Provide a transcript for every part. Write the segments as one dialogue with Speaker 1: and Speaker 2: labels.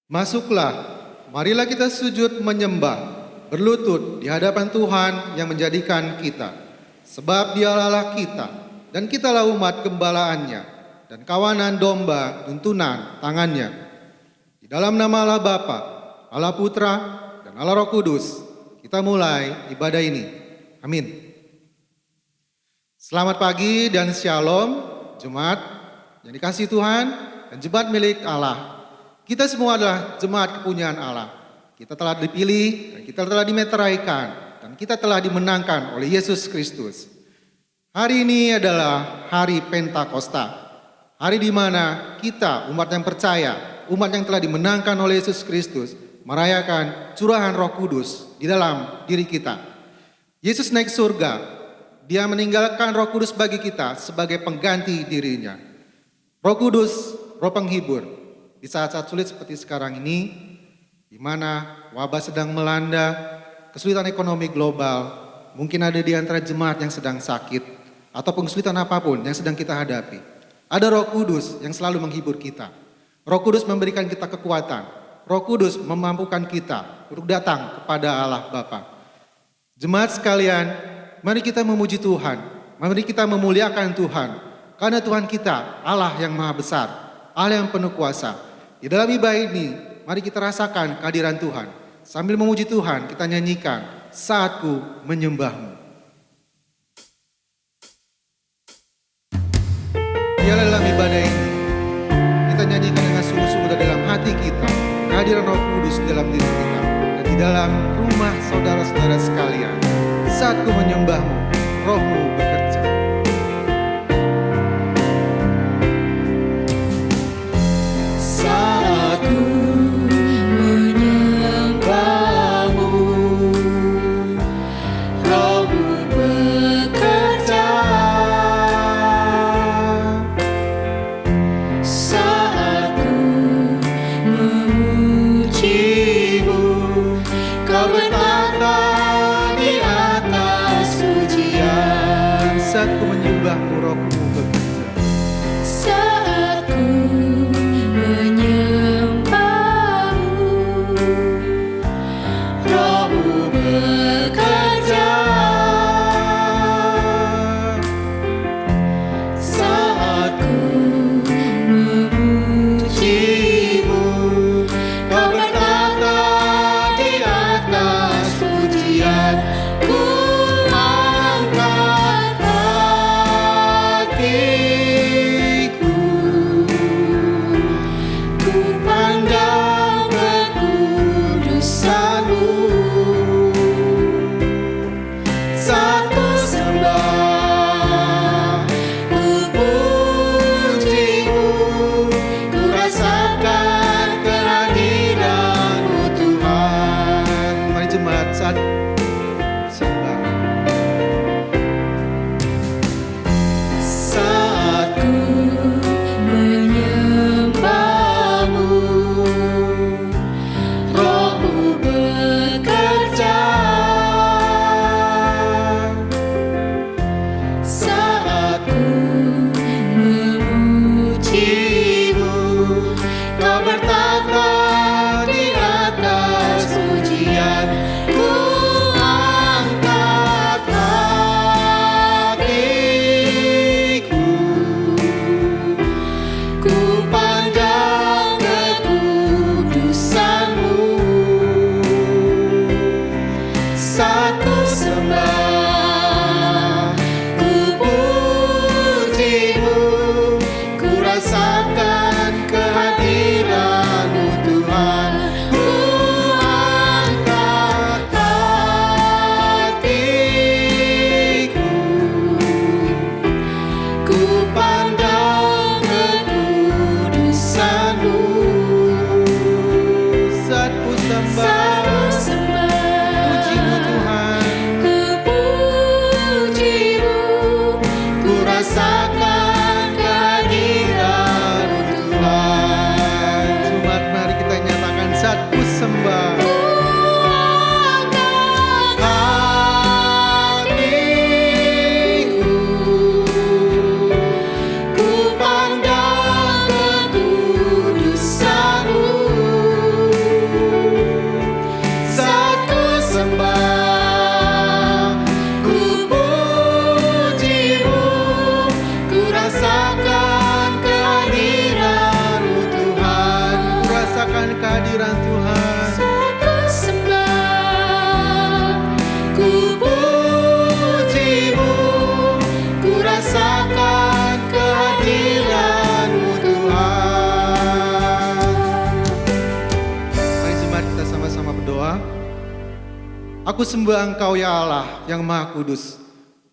Speaker 1: Masuklah, marilah kita sujud menyembah, berlutut di hadapan Tuhan yang menjadikan kita. Sebab Dialah Allah kita, dan kitalah umat gembalaannya, dan kawanan domba tuntunan tangannya. Di dalam nama Allah Bapa, Allah Putra, dan Allah Roh Kudus, kita mulai ibadah ini. Amin. Selamat pagi dan shalom, jemaat yang dikasihi Tuhan dan jemaat milik Allah. Kita semua adalah jemaat kepunyaan Allah. Kita telah dipilih, dan kita telah dimeteraikan, dan kita telah dimenangkan oleh Yesus Kristus. Hari ini adalah hari Pentakosta. Hari di mana kita, umat yang percaya, umat yang telah dimenangkan oleh Yesus Kristus, merayakan curahan Roh Kudus di dalam diri kita. Yesus naik surga, Dia meninggalkan Roh Kudus bagi kita sebagai pengganti dirinya. Roh Kudus, Roh penghibur. Di saat-saat sulit seperti sekarang ini, di mana wabah sedang melanda, kesulitan ekonomi global, mungkin ada di antara jemaat yang sedang sakit, ataupun kesulitan apapun yang sedang kita hadapi. Ada Roh Kudus yang selalu menghibur kita. Roh Kudus memberikan kita kekuatan. Roh Kudus memampukan kita untuk datang kepada Allah Bapa. Jemaat sekalian, mari kita memuji Tuhan. Mari kita memuliakan Tuhan. Karena Tuhan kita Allah yang maha besar, Allah yang penuh kuasa. Di dalam ibadah ini, mari kita rasakan kehadiran Tuhan. Sambil memuji Tuhan, kita nyanyikan Saatku Menyembahmu. Biarlah dalam ibadah ini, kita nyanyikan dengan sungguh-sungguh dari dalam hati kita, kehadiran Roh Kudus di dalam diri kita, dan di dalam rumah saudara-saudara sekalian. Saatku menyembahmu, Rohmu bekerja. Saatku menyembahmu, Rohmu bekerja.
Speaker 2: Saatku menyembahmu, Rohmu bekerja. Saatku memujimu, Kau bertata di atas pujian. Ku angkat hati
Speaker 1: Aku sembah Engkau ya Allah yang Maha Kudus.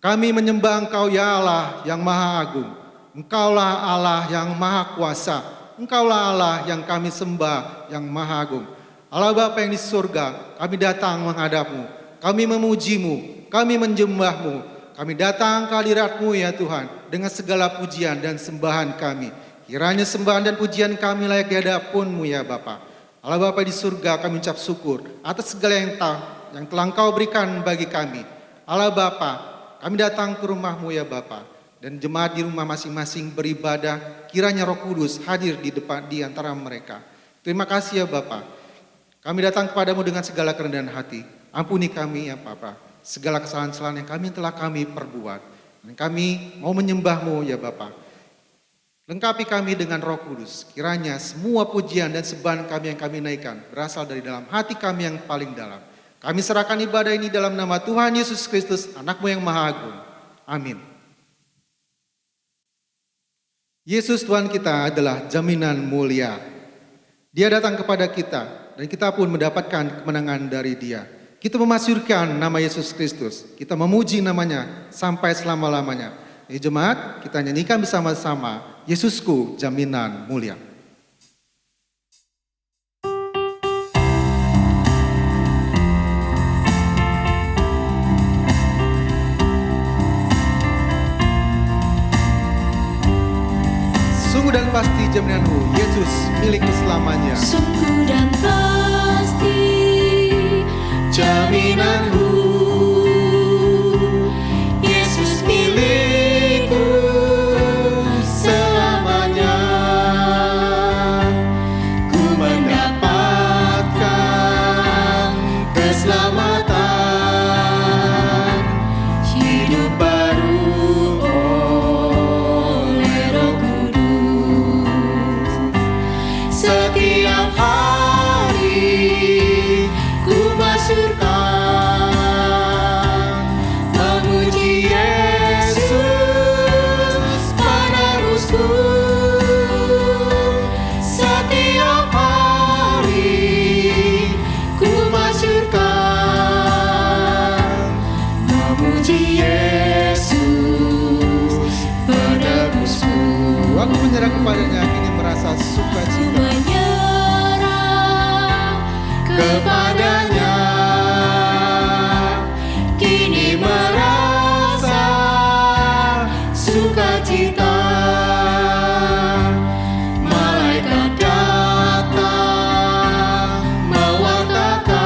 Speaker 1: Kami menyembah Engkau ya Allah yang Maha Agung. Engkaulah Allah yang Maha Kuasa. Engkaulah Allah yang kami sembah yang Maha Agung. Allah Bapa yang di surga, kami datang menghadap-Mu. Kami memuji-Mu, kami menyembah-Mu. Kami datang ke hadirat-Mu ya Tuhan dengan segala pujian dan sembahan kami. Kiranya sembahan dan pujian kami layak di hadapan-Mu ya Bapa. Allah Bapa di surga, kami ucap syukur atas segala yang telah Engkau berikan bagi kami. Allah Bapa, kami datang ke rumah-Mu ya Bapa, dan jemaat di rumah masing-masing beribadah, kiranya Roh Kudus hadir di antara mereka. Terima kasih ya Bapa. Kami datang kepadamu dengan segala kerendahan hati. Ampuni kami ya Bapa, segala kesalahan-kesalahan yang kami perbuat. Dan kami mau menyembah-Mu ya Bapa. Lengkapi kami dengan Roh Kudus. Kiranya semua pujian dan sembahan kami yang kami naikkan berasal dari dalam hati kami yang paling dalam. Kami serahkan ibadah ini dalam nama Tuhan Yesus Kristus, Anak-Mu yang Maha Agung. Amin. Yesus Tuhan kita adalah jaminan mulia. Dia datang kepada kita dan kita pun mendapatkan kemenangan dari Dia. Kita memasyurkan nama Yesus Kristus. Kita memuji namanya sampai selama-lamanya. Jemaat, kita nyanyikan bersama-sama Yesusku jaminan mulia. Sungguh dan pasti jaminanmu, Yesus milikku selamanya.
Speaker 2: Sungguh dan pasti jaminanmu, Yesus milikku selamanya. Ku mendapatkan keselamatan, hidup baru oleh Roh Kudus. Setiap hari ku masyurkan, memuji Yesus penebusku. Setiap hari ku masyurkan, memuji Yesus penebusku.
Speaker 1: Aku menyerah kepadanya, kini merasa
Speaker 2: Ku
Speaker 1: sukacita.
Speaker 2: menyerah kepadanya, kini merasa sukacita. Malaikat datang mewartakan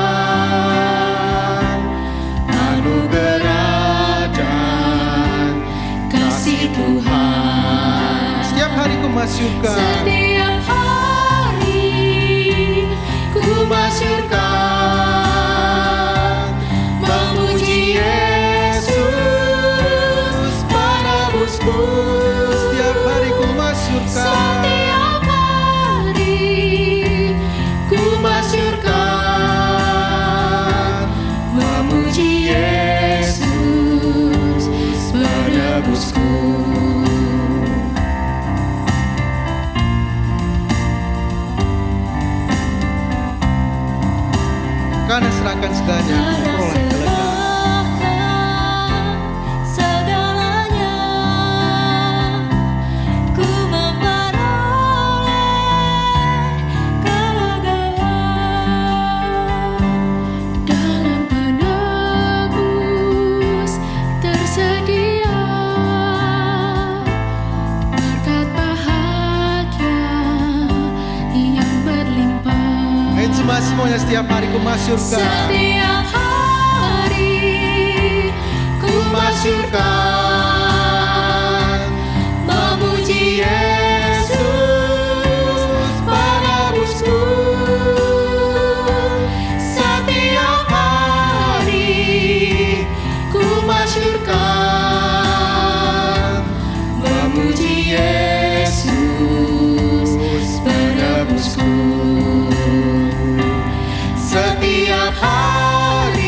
Speaker 2: anugerah dan kasih Tuhan.
Speaker 1: Setiap hari ku masyurkan.
Speaker 2: Setiap hari ku masyurkan, memuji Yesus penebusku.
Speaker 1: Setiap hari ku masyurkan.
Speaker 2: Setiap hari ku masyurkan, memuji Yesus penebusku.
Speaker 1: Karena serahkan segalanya,
Speaker 2: Karena
Speaker 1: peroleh kelengahan.
Speaker 2: serahkan segalanya, ku memperoleh kelegaan. Dalam penebus tersedia berkat bahagia yang berlimpah.
Speaker 1: Ayo jemaat semuanya, setiap hari ku masyurkan.
Speaker 2: Setiap hari ku masyurkan, memuji Yesus penebusku. Setiap hari ku masyurkan, memuji Yesus penebusku. Setiap hari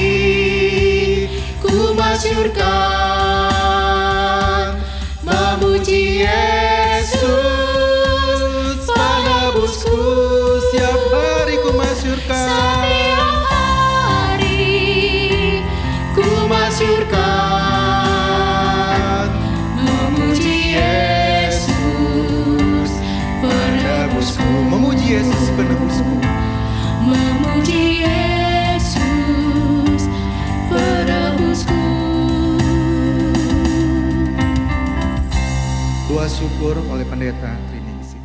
Speaker 1: doa syukur oleh Pendeta Triningsih.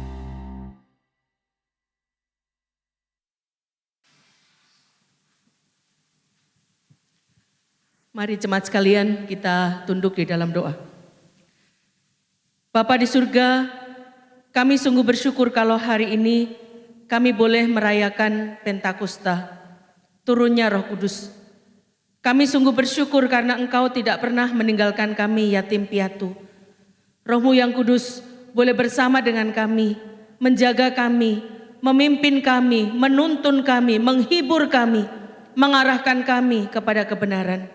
Speaker 3: Mari jemaat sekalian kita tunduk di dalam doa. Bapa di surga, kami sungguh bersyukur kalau hari ini kami boleh merayakan Pentakosta, turunnya Roh Kudus. Kami sungguh bersyukur karena Engkau tidak pernah meninggalkan kami yatim piatu. Roh-Mu yang kudus boleh bersama dengan kami, menjaga kami, memimpin kami, menuntun kami, menghibur kami, mengarahkan kami kepada kebenaran.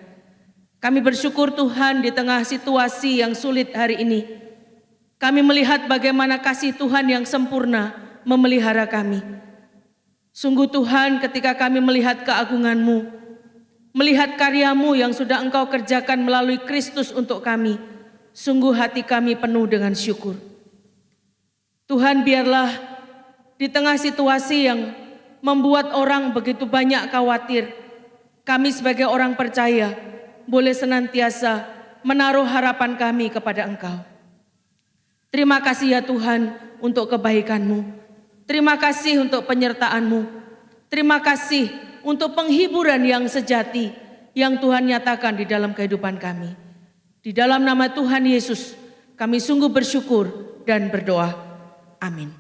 Speaker 3: Kami bersyukur Tuhan di tengah situasi yang sulit hari ini. Kami melihat bagaimana kasih Tuhan yang sempurna memelihara kami. Sungguh Tuhan, ketika kami melihat keagungan-Mu, melihat karya-Mu yang sudah Engkau kerjakan melalui Kristus untuk kami, sungguh hati kami penuh dengan syukur. Tuhan, biarlah di tengah situasi yang membuat orang begitu banyak khawatir, kami sebagai orang percaya boleh senantiasa menaruh harapan kami kepada Engkau. Terima kasih ya Tuhan untuk kebaikan-Mu. Terima kasih untuk penyertaan-Mu. Terima kasih untuk penghiburan yang sejati yang Tuhan nyatakan di dalam kehidupan kami. Di dalam nama Tuhan Yesus, kami sungguh bersyukur dan berdoa. Amin.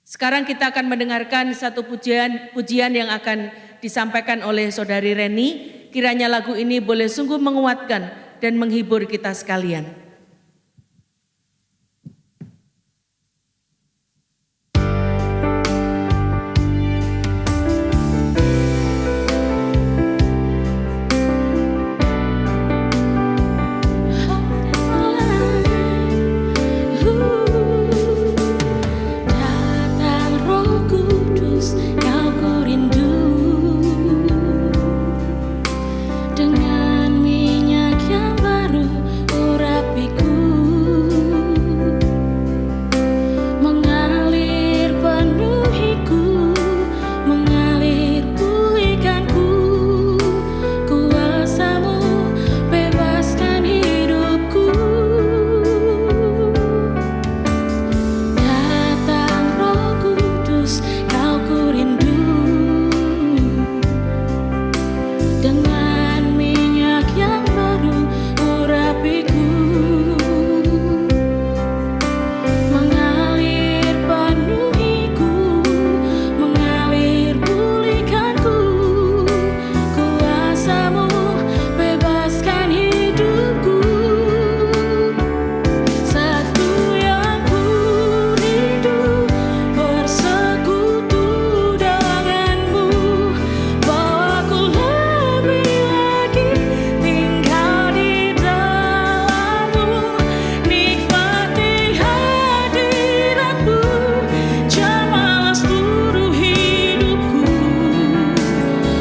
Speaker 3: Sekarang kita akan mendengarkan satu pujian yang akan disampaikan oleh Saudari Reni. Kiranya lagu ini boleh sungguh menguatkan dan menghibur kita sekalian.
Speaker 2: Datang Roh Kudus, Kau ku rindu. Dengan minyak yang baru urapiku, mengalir penuhiku, mengalir pulihkanku. Kuasa-Mu bebaskan hidupku. Datang Roh Kudus, Kau ku rindu. Dengan minyak yang baru urapiku, mengalir penuhiku, mengalir pulihkanku. Kuasa-Mu bebaskan hidupku. Satu yang ku rindu, bersekutu denganmu. Bawaku lebih lagi tinggal di dalammu. Nikmati hadiratmu, jamalah seluruh hidupku.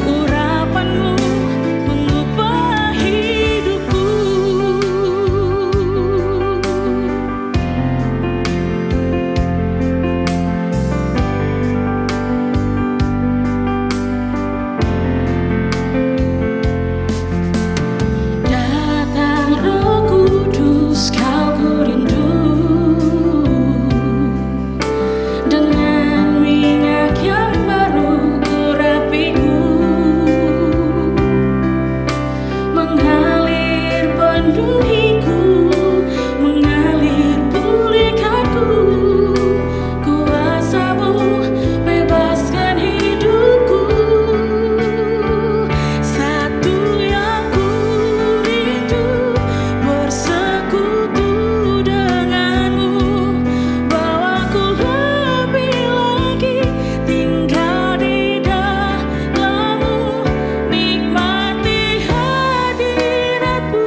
Speaker 2: Urapanmu mengubah hidupku. Datang Roh Kudus, Kau ku rindu. Dengan minyak yang baru urapiku, mengalir penuhiku, mengalir pulihkanku. Kuasa-Mu bebaskan hidupku. Satu yang ku rindu, bersekutu denganmu. Bawaku lebih lagi tinggal di dalammu. Nikmati hadiratmu,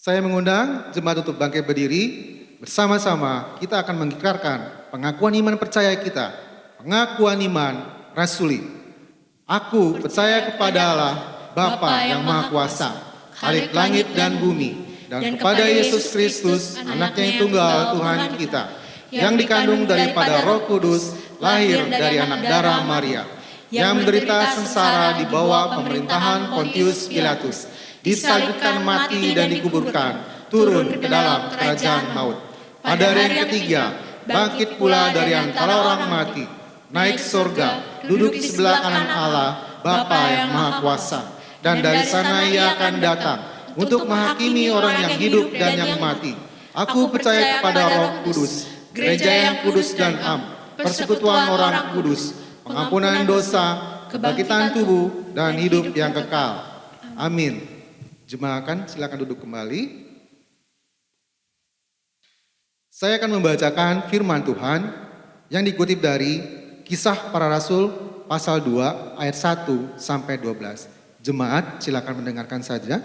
Speaker 1: Saya mengundang jemaat untuk bangkit berdiri. Bersama-sama kita akan mengikrarkan pengakuan iman percaya kita. Pengakuan iman rasuli. Aku percaya kepada Allah, Bapa yang Maha Kuasa, Khalik langit dan bumi, dan kepada Yesus Kristus, Anaknya yang tunggal Tuhan kita, yang dikandung daripada Roh Kudus, lahir dari anak darah Maria, yang menderita sengsara di bawah pemerintahan Pontius Pilatus, disalibkan, mati dan dikuburkan, turun ke dalam kerajaan maut. Pada hari yang ketiga, bangkit pula dari antara orang mati, naik surga, duduk di sebelah kanan Allah, Bapa yang Maha Kuasa, dan dari sana Ia akan datang untuk menghakimi orang yang hidup dan yang mati. Aku percaya kepada Roh Kudus, gereja yang kudus dan am, persekutuan orang kudus, pengampunan dosa, kebangkitan tubuh, dan hidup yang kekal. Amin. Jemaah silakan duduk kembali. Saya akan membacakan firman Tuhan yang dikutip dari Kisah Para Rasul pasal 2 ayat 1 sampai 12. Jemaat silakan mendengarkan saja.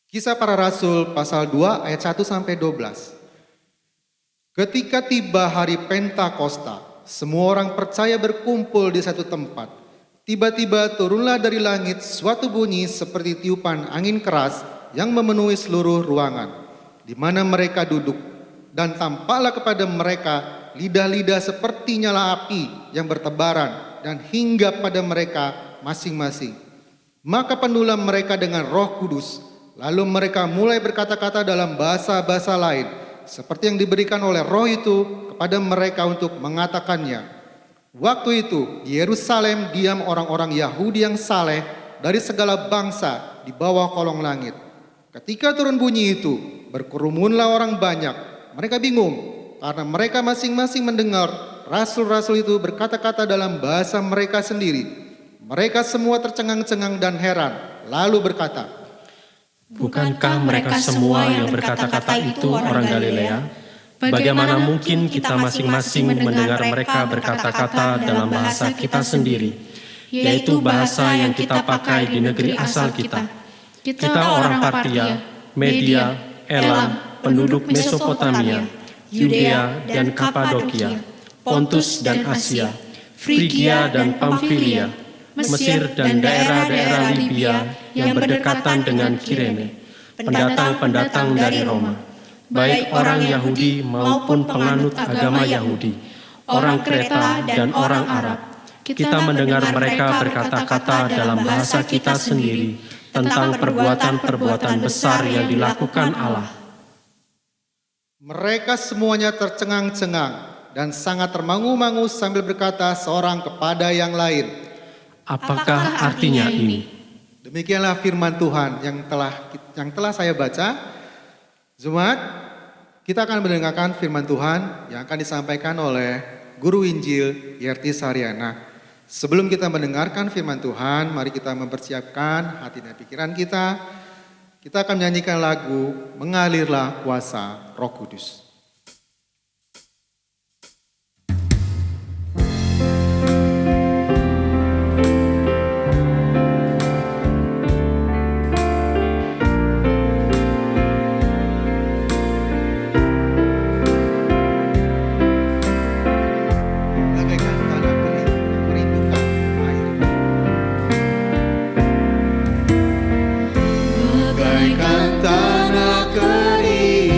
Speaker 1: Kisah Para Rasul pasal 2 ayat 1 sampai 12. Ketika tiba hari Pentakosta, semua orang percaya berkumpul di satu tempat. Tiba-tiba turunlah dari langit suatu bunyi seperti tiupan angin keras yang memenuhi seluruh ruangan di mana mereka duduk, dan tampaklah kepada mereka lidah-lidah seperti nyala api yang bertebaran dan hinggap pada mereka masing-masing. Maka penuhlah mereka dengan Roh Kudus, lalu mereka mulai berkata-kata dalam bahasa-bahasa lain seperti yang diberikan oleh Roh itu kepada mereka untuk mengatakannya. Waktu itu di Yerusalem diam orang-orang Yahudi yang saleh dari segala bangsa di bawah kolong langit. Ketika turun bunyi itu, berkerumunlah orang banyak. Mereka bingung karena mereka masing-masing mendengar rasul-rasul itu berkata-kata dalam bahasa mereka sendiri. Mereka semua tercengang-cengang dan heran, lalu berkata,
Speaker 4: "Bukankah mereka semua yang berkata-kata itu orang Galilea? Bagaimana mungkin kita masing-masing mendengar mereka berkata-kata dalam bahasa kita sendiri, yaitu bahasa yang kita pakai di negeri asal kita? Kita orang Partia, Media, Elam, penduduk Mesopotamia, Yudea dan Kapadokia, Pontus dan Asia, Frigia dan Pamfilia, Mesir dan daerah-daerah Libya yang berdekatan dengan Kirene, pendatang-pendatang dari Roma, baik orang Yahudi maupun penganut agama Yahudi, orang Kreta dan orang Arab. Kita mendengar mereka berkata-kata dalam bahasa kita sendiri tentang perbuatan-perbuatan besar yang dilakukan Allah."
Speaker 1: Mereka semuanya tercengang-cengang dan sangat termangu-mangu sambil berkata seorang kepada yang lain,
Speaker 4: "Apakah artinya ini?"
Speaker 1: Demikianlah firman Tuhan yang telah saya baca. Jemaat, kita akan mendengarkan firman Tuhan yang akan disampaikan oleh Guru Injil Yerti Saryana. Sebelum kita mendengarkan firman Tuhan, mari kita mempersiapkan hati dan pikiran kita. Kita akan menyanyikan lagu "Mengalirlah Kuasa Roh Kudus".
Speaker 2: Bagaikan tanah kering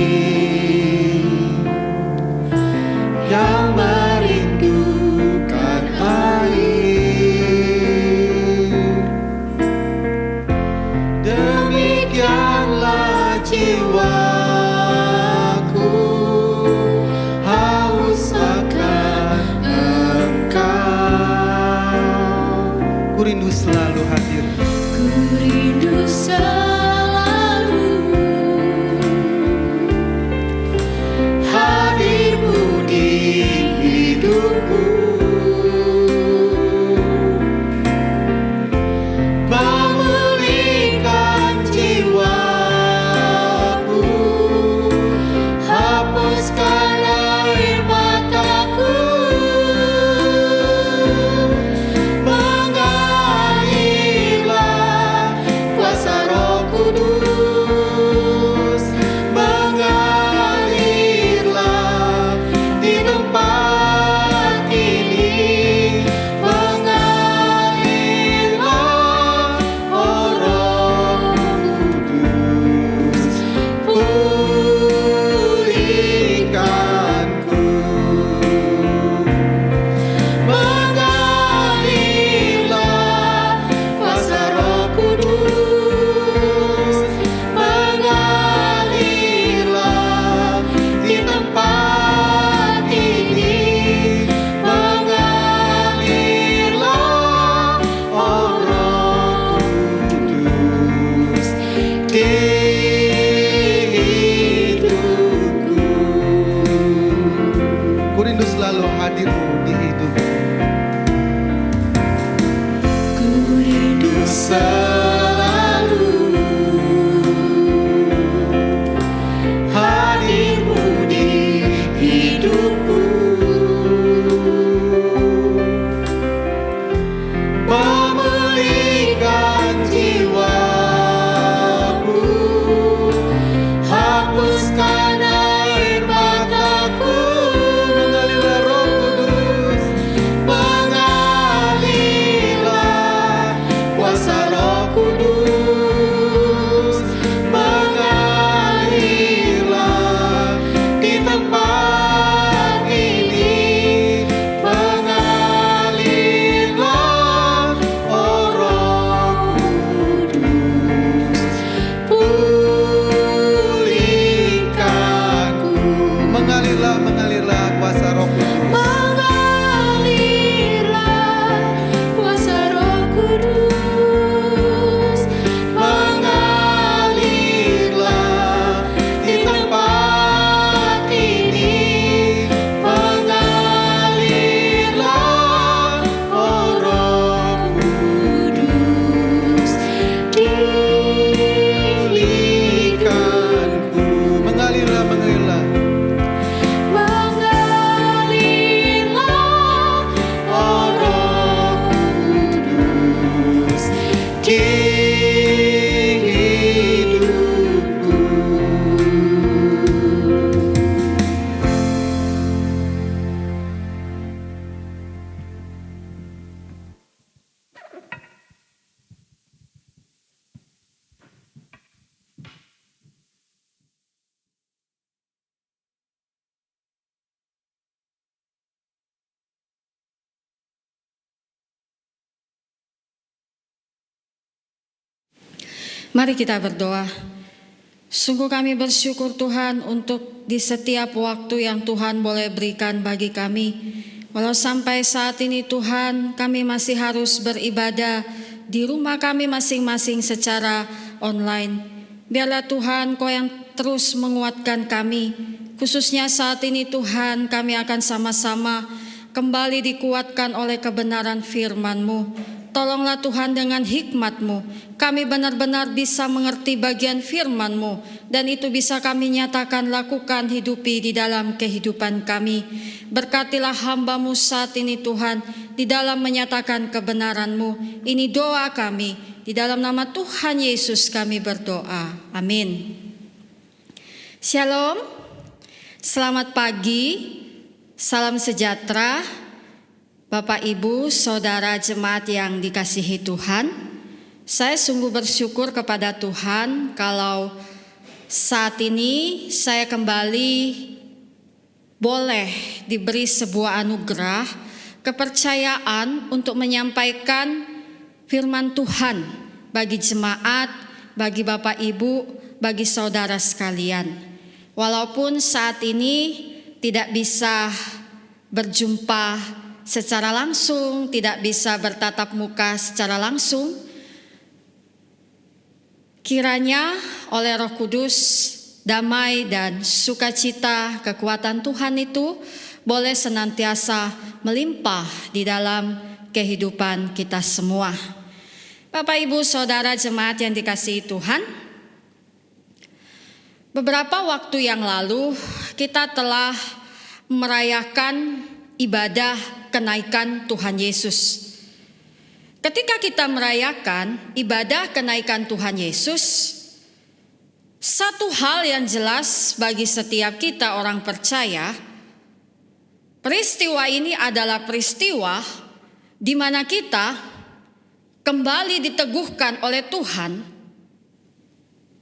Speaker 5: Mari kita berdoa. Sungguh kami bersyukur Tuhan untuk di setiap waktu yang Tuhan boleh berikan bagi kami. Walau sampai saat ini Tuhan, kami masih harus beribadah di rumah kami masing-masing secara online. Biarlah Tuhan Kau yang terus menguatkan kami. Khususnya saat ini Tuhan, kami akan sama-sama kembali dikuatkan oleh kebenaran firman-Mu. Tolonglah Tuhan dengan hikmat-Mu, kami benar-benar bisa mengerti bagian firman-Mu, dan itu bisa kami nyatakan, lakukan, hidupi di dalam kehidupan kami. Berkatilah hamba-Mu saat ini Tuhan, di dalam menyatakan kebenaran-Mu. Ini doa kami, di dalam nama Tuhan Yesus kami berdoa. Amin. Shalom, selamat pagi, salam sejahtera. Bapak, Ibu, Saudara jemaat yang dikasihi Tuhan, saya sungguh bersyukur kepada Tuhan kalau saat ini saya kembali boleh diberi sebuah anugerah, kepercayaan untuk menyampaikan firman Tuhan bagi jemaat, bagi Bapak, Ibu, bagi saudara sekalian. Walaupun saat ini tidak bisa berjumpa secara langsung, tidak bisa bertatap muka secara langsung, kiranya oleh Roh Kudus damai dan sukacita kekuatan Tuhan itu boleh senantiasa melimpah di dalam kehidupan kita semua. Bapak, Ibu, Saudara jemaat yang dikasihi Tuhan, beberapa waktu yang lalu kita telah merayakan ibadah kenaikan Tuhan Yesus. Ketika kita merayakan ibadah kenaikan Tuhan Yesus, satu hal yang jelas bagi setiap kita orang percaya, peristiwa ini adalah peristiwa di mana kita kembali diteguhkan oleh Tuhan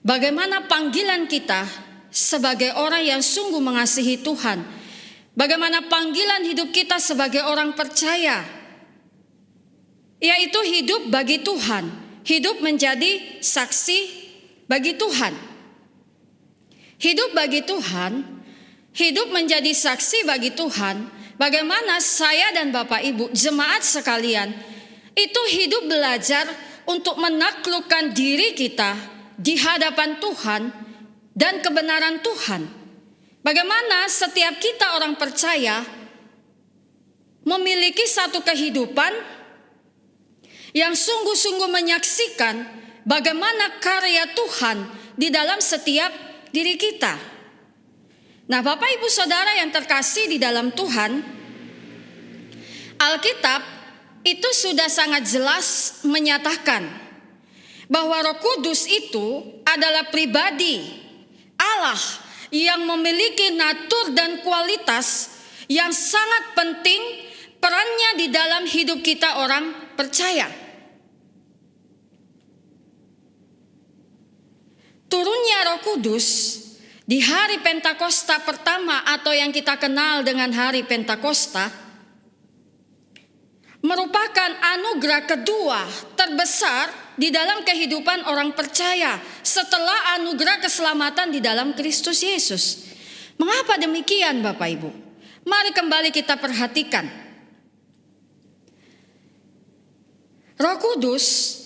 Speaker 5: bagaimana panggilan kita sebagai orang yang sungguh mengasihi Tuhan. Bagaimana panggilan hidup kita sebagai orang percaya, yaitu hidup bagi Tuhan, hidup menjadi saksi bagi Tuhan. Hidup bagi Tuhan, hidup menjadi saksi bagi Tuhan. Bagaimana saya dan Bapak Ibu, jemaat sekalian, itu hidup belajar untuk menaklukkan diri kita di hadapan Tuhan dan kebenaran Tuhan. Bagaimana setiap kita orang percaya memiliki satu kehidupan yang sungguh-sungguh menyaksikan bagaimana karya Tuhan di dalam setiap diri kita. Nah, Bapak, Ibu, Saudara yang terkasih di dalam Tuhan, Alkitab itu sudah sangat jelas menyatakan bahwa Roh Kudus itu adalah pribadi Allah yang memiliki natur dan kualitas yang sangat penting perannya di dalam hidup kita orang percaya. Turunnya Roh Kudus di hari Pentakosta pertama atau yang kita kenal dengan hari Pentakosta merupakan anugerah kedua terbesar di dalam kehidupan orang percaya setelah anugerah keselamatan di dalam Kristus Yesus. Mengapa demikian, Bapak Ibu? Mari kembali kita perhatikan. Roh Kudus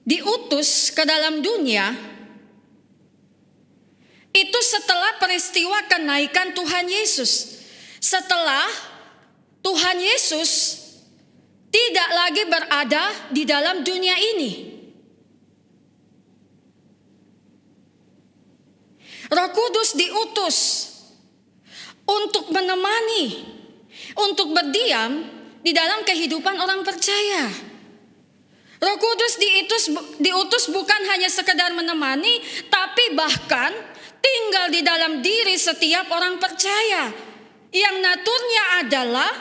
Speaker 5: diutus ke dalam dunia itu setelah peristiwa kenaikan Tuhan Yesus. Setelah Tuhan Yesus tidak lagi berada di dalam dunia ini. Roh Kudus diutus untuk menemani, untuk berdiam di dalam kehidupan orang percaya. Roh Kudus diutus bukan hanya sekedar menemani, tapi bahkan tinggal di dalam diri setiap orang percaya, yang naturnya adalah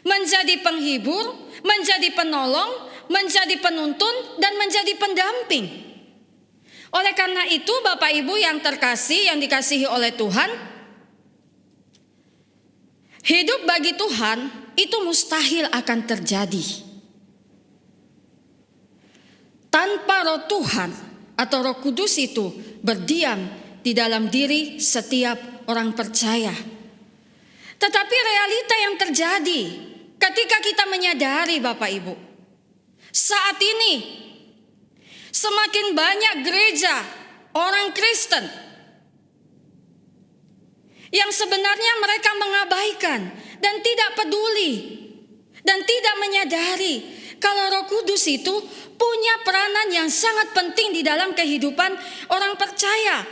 Speaker 5: menjadi penghibur, menjadi penolong, menjadi penuntun, dan menjadi pendamping. Oleh karena itu, Bapak Ibu yang terkasih, yang dikasihi oleh Tuhan, hidup bagi Tuhan itu mustahil akan terjadi tanpa Roh Tuhan atau Roh Kudus itu berdiam di dalam diri setiap orang percaya. Tetapi realita yang terjadi ketika kita menyadari, Bapak Ibu, saat ini semakin banyak gereja orang Kristen yang sebenarnya mereka mengabaikan dan tidak peduli dan tidak menyadari kalau Roh Kudus itu punya peranan yang sangat penting di dalam kehidupan orang percaya.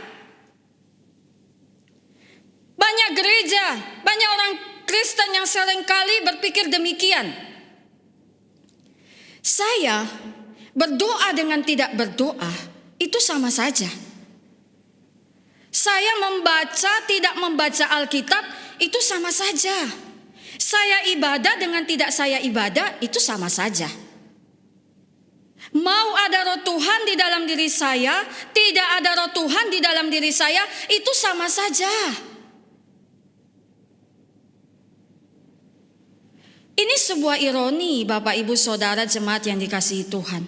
Speaker 5: Banyak gereja, banyak orang Kristen yang seringkali berpikir demikian. Saya berdoa dengan tidak berdoa itu sama saja. Saya membaca tidak membaca Alkitab itu sama saja. Saya ibadah dengan tidak saya ibadah itu sama saja. Mau ada Roh Tuhan di dalam diri saya, tidak ada Roh Tuhan di dalam diri saya, itu sama saja. Ini sebuah ironi, Bapak Ibu Saudara jemaat yang dikasihi Tuhan.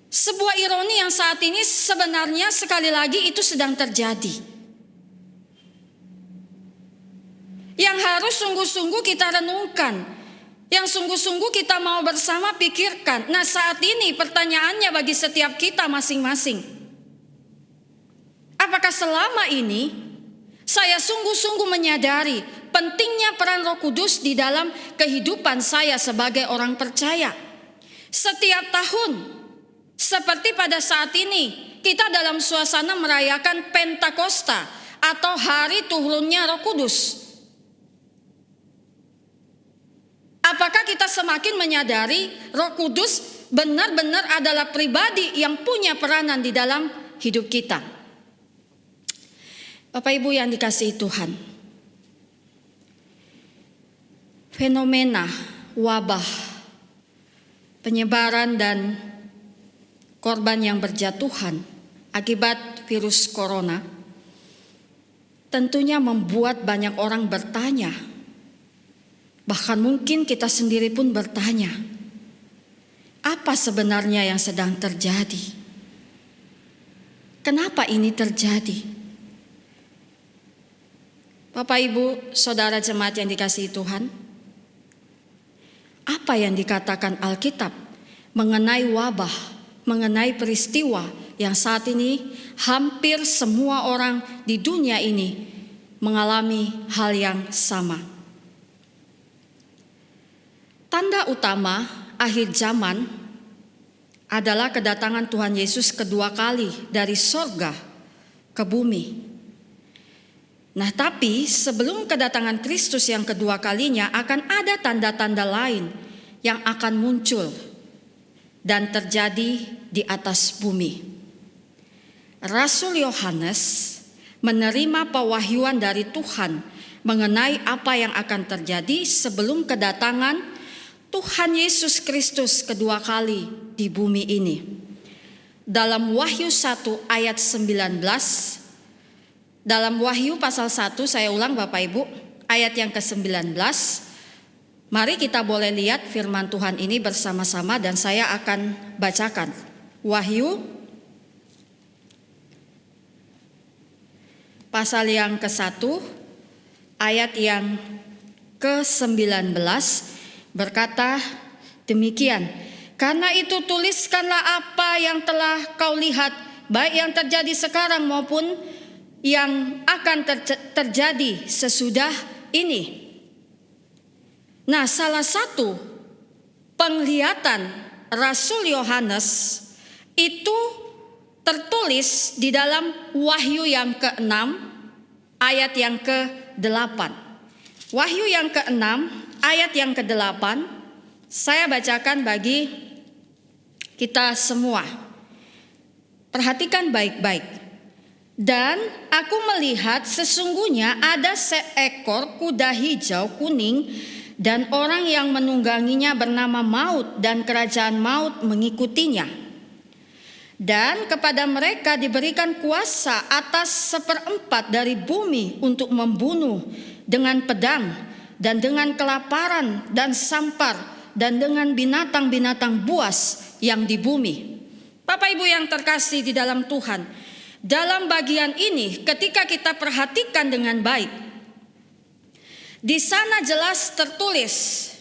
Speaker 5: Sebuah ironi yang saat ini sebenarnya sekali lagi itu sedang terjadi. Yang harus sungguh-sungguh kita renungkan, yang sungguh-sungguh kita mau bersama pikirkan. Nah, saat ini pertanyaannya bagi setiap kita masing-masing. Apakah selama ini saya sungguh-sungguh menyadari pentingnya peran Roh Kudus di dalam kehidupan saya sebagai orang percaya? Setiap tahun, seperti pada saat ini, kita dalam suasana merayakan Pentakosta atau hari turunnya Roh Kudus. Apakah kita semakin menyadari Roh Kudus benar-benar adalah pribadi yang punya peranan di dalam hidup kita? Bapak Ibu yang dikasihi Tuhan, fenomena wabah, penyebaran dan korban yang berjatuhan akibat virus corona tentunya membuat banyak orang bertanya. Bahkan mungkin kita sendiri pun bertanya, apa sebenarnya yang sedang terjadi? Kenapa ini terjadi? Bapak Ibu, Saudara jemaat yang dikasihi Tuhan, apa yang dikatakan Alkitab mengenai wabah, mengenai peristiwa yang saat ini hampir semua orang di dunia ini mengalami hal yang sama? Tanda utama akhir zaman adalah kedatangan Tuhan Yesus kedua kali dari sorga ke bumi. Nah, tapi sebelum kedatangan Kristus yang kedua kalinya akan ada tanda-tanda lain yang akan muncul dan terjadi di atas bumi. Rasul Yohanes menerima pewahyuan dari Tuhan mengenai apa yang akan terjadi sebelum kedatangan Tuhan Yesus Kristus kedua kali di bumi ini. Dalam Wahyu 1 ayat 19, dalam Wahyu pasal 1, saya ulang Bapak Ibu, ayat yang ke-19. Mari kita boleh lihat firman Tuhan ini bersama-sama dan saya akan bacakan. Wahyu pasal yang ke-1, ayat yang ke-19 berkata demikian, karena itu tuliskanlah apa yang telah kau lihat, baik yang terjadi sekarang maupun yang akan terjadi sesudah ini. Nah, salah satu penglihatan Rasul Yohanes itu tertulis di dalam Wahyu yang ke-6 ayat yang ke-8. Wahyu yang ke-6 ayat yang ke-8 saya bacakan bagi kita semua. Perhatikan baik-baik. Dan aku melihat sesungguhnya ada seekor kuda hijau kuning dan orang yang menungganginya bernama Maut dan kerajaan maut mengikutinya. Dan kepada mereka diberikan kuasa atas 1/4 dari bumi untuk membunuh dengan pedang dan dengan kelaparan dan sampar dan dengan binatang-binatang buas yang di bumi. Bapak Ibu yang terkasih di dalam Tuhan, dalam bagian ini ketika kita perhatikan dengan baik, di sana jelas tertulis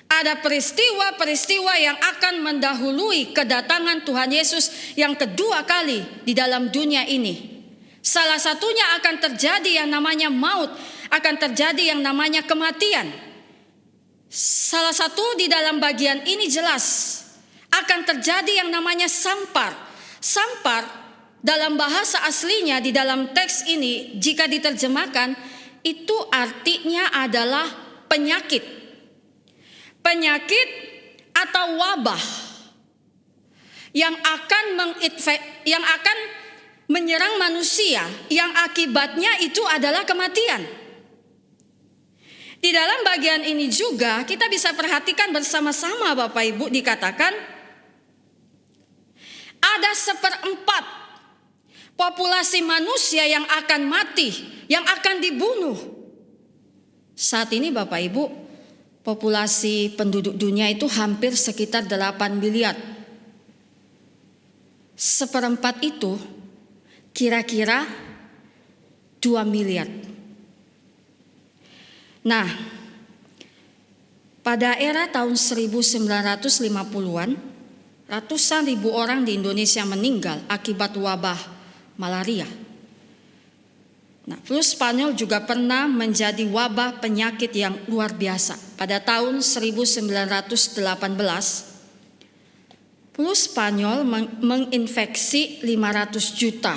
Speaker 5: ada peristiwa-peristiwa yang akan mendahului kedatangan Tuhan Yesus yang kedua kali di dalam dunia ini. Salah satunya akan terjadi yang namanya maut, akan terjadi yang namanya kematian. Salah satu di dalam bagian ini jelas akan terjadi yang namanya sampar. Sampar dalam bahasa aslinya di dalam teks ini jika diterjemahkan itu artinya adalah penyakit. Penyakit atau wabah yang akan menyerang manusia yang akibatnya itu adalah kematian. Di dalam bagian ini juga kita bisa perhatikan bersama-sama Bapak Ibu, dikatakan ada 1/4 populasi manusia yang akan mati, yang akan dibunuh. Saat ini Bapak Ibu, populasi penduduk dunia itu hampir sekitar 8 miliar. 1/4 itu kira-kira 2 miliar. Nah, pada era tahun 1950-an, ratusan ribu orang di Indonesia meninggal akibat wabah malaria. Nah, flu Spanyol juga pernah menjadi wabah penyakit yang luar biasa. Pada tahun 1918, flu Spanyol menginfeksi 500 juta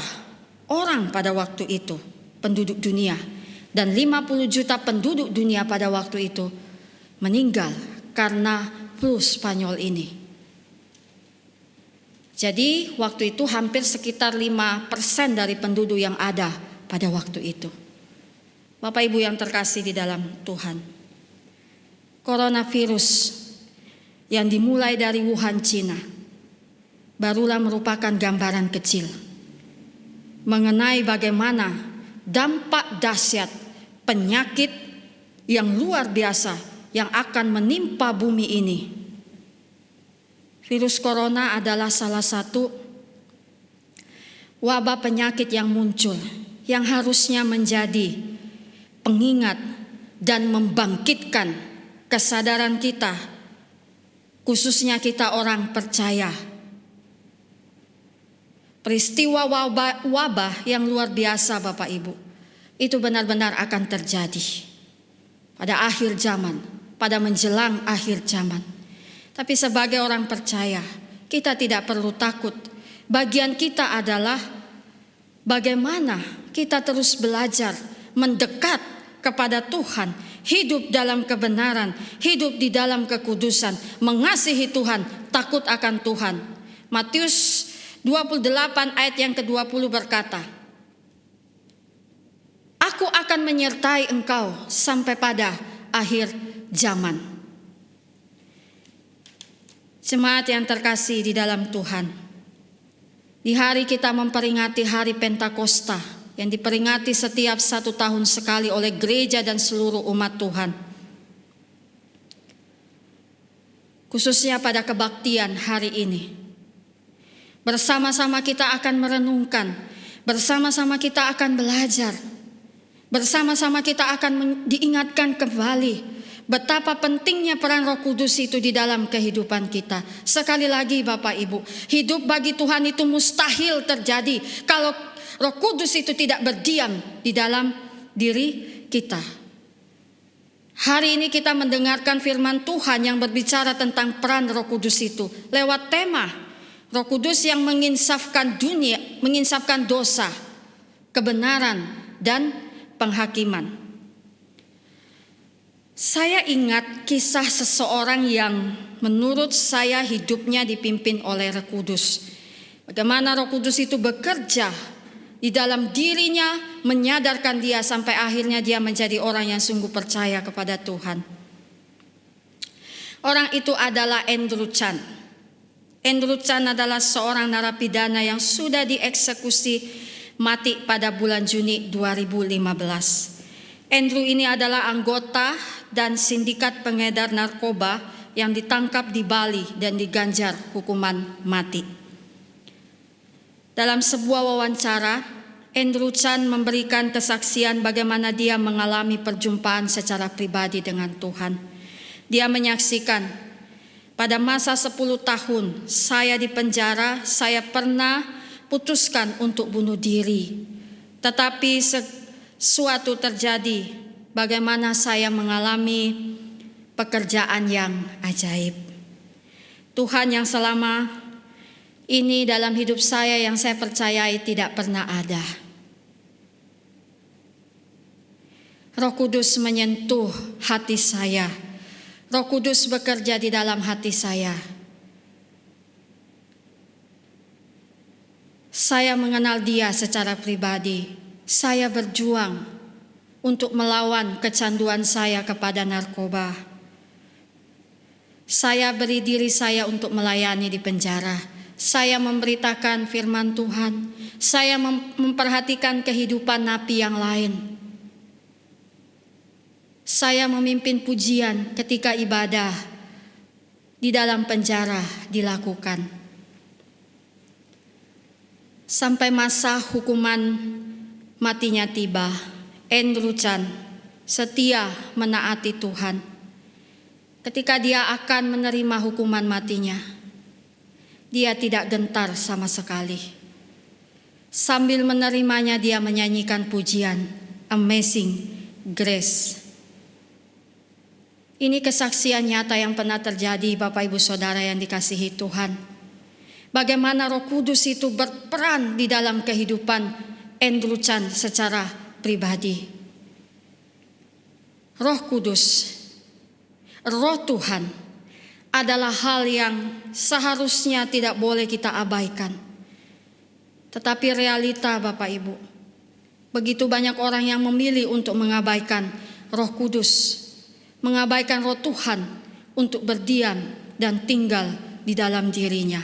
Speaker 5: orang pada waktu itu, penduduk dunia. Dan 50 juta penduduk dunia pada waktu itu meninggal karena flu Spanyol ini. Jadi waktu itu hampir sekitar 5% dari penduduk yang ada pada waktu itu. Bapak Ibu yang terkasih di dalam Tuhan, coronavirus yang dimulai dari Wuhan, Cina, barulah merupakan gambaran kecil mengenai bagaimana dampak dahsyat penyakit yang luar biasa yang akan menimpa bumi ini. Virus corona adalah salah satu wabah penyakit yang muncul, yang harusnya menjadi pengingat dan membangkitkan kesadaran kita, khususnya kita orang percaya. Peristiwa wabah yang luar biasa Bapak Ibu, itu benar-benar akan terjadi pada akhir zaman, pada menjelang akhir zaman. Tapi sebagai orang percaya, kita tidak perlu takut. Bagian kita adalah bagaimana kita terus belajar mendekat kepada Tuhan, hidup dalam kebenaran, hidup di dalam kekudusan, mengasihi Tuhan, takut akan Tuhan. Matius 28 ayat yang ke-20 berkata, Aku akan menyertai engkau sampai pada akhir zaman. Jemaat yang terkasih di dalam Tuhan, di hari kita memperingati hari Pentakosta yang diperingati setiap 1 tahun sekali oleh gereja dan seluruh umat Tuhan. Khususnya pada kebaktian hari ini. Bersama-sama kita akan merenungkan, bersama-sama kita akan belajar, bersama-sama kita akan diingatkan kembali betapa pentingnya peran Roh Kudus itu di dalam kehidupan kita. Sekali lagi Bapak Ibu, hidup bagi Tuhan itu mustahil terjadi kalau Roh Kudus itu tidak berdiam di dalam diri kita. Hari ini kita mendengarkan firman Tuhan yang berbicara tentang peran Roh Kudus itu lewat tema Roh Kudus yang menginsafkan dunia, menginsafkan dosa, kebenaran, dan penghakiman. Saya ingat kisah seseorang yang menurut saya hidupnya dipimpin oleh Roh Kudus. Bagaimana Roh Kudus itu bekerja di dalam dirinya, menyadarkan dia sampai akhirnya dia menjadi orang yang sungguh percaya kepada Tuhan. Orang itu adalah Andrew Chan. Andrew Chan adalah seorang narapidana yang sudah dieksekusi mati pada bulan Juni 2015. Andrew ini adalah anggota dan sindikat pengedar narkoba yang ditangkap di Bali dan diganjar hukuman mati. Dalam sebuah wawancara, Andrew Chan memberikan kesaksian bagaimana dia mengalami perjumpaan secara pribadi dengan Tuhan. Dia menyaksikan, pada masa 10 tahun saya di penjara, saya pernah putuskan untuk bunuh diri. Tetapi sesuatu terjadi, bagaimana saya mengalami pekerjaan yang ajaib. Tuhan yang selama ini dalam hidup saya yang saya percayai tidak pernah ada. Roh Kudus menyentuh hati saya. Roh Kudus bekerja di dalam hati saya. Saya mengenal Dia secara pribadi. Saya berjuang untuk melawan kecanduan saya kepada narkoba. Saya beri diri saya untuk melayani di penjara. Saya memberitakan firman Tuhan. Saya memperhatikan kehidupan napi yang lain. Saya memimpin pujian ketika ibadah di dalam penjara dilakukan. Sampai masa hukuman matinya tiba, Andrew Chan setia menaati Tuhan. Ketika dia akan menerima hukuman matinya, dia tidak gentar sama sekali. Sambil menerimanya, dia menyanyikan pujian Amazing Grace. Ini kesaksian nyata yang pernah terjadi, Bapak Ibu Saudara yang dikasihi Tuhan. Bagaimana Roh Kudus itu berperan di dalam kehidupan Andrew Chan secara pribadi. Roh Kudus, Roh Tuhan adalah hal yang seharusnya tidak boleh kita abaikan. Tetapi realita Bapak Ibu, begitu banyak orang yang memilih untuk mengabaikan Roh Kudus, mengabaikan Roh Tuhan untuk berdiam dan tinggal di dalam dirinya.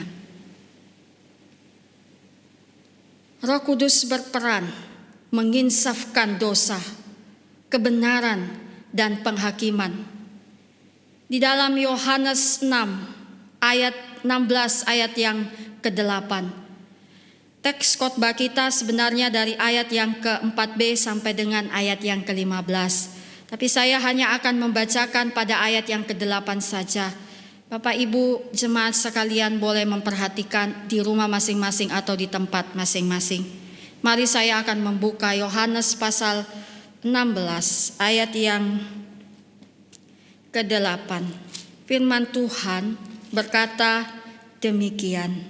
Speaker 5: Roh Kudus berperan menginsafkan dosa, kebenaran, dan penghakiman. Di dalam Yohanes 6 ayat 16 ayat yang ke-8. Teks khotbah kita sebenarnya dari ayat yang ke-4b sampai dengan ayat yang ke-15. Tapi saya hanya akan membacakan pada ayat yang ke-8 saja. Bapak Ibu jemaat sekalian boleh memperhatikan di rumah masing-masing atau di tempat masing-masing. Mari saya akan membuka Yohanes pasal 16 ayat yang ke-8. Firman Tuhan berkata demikian.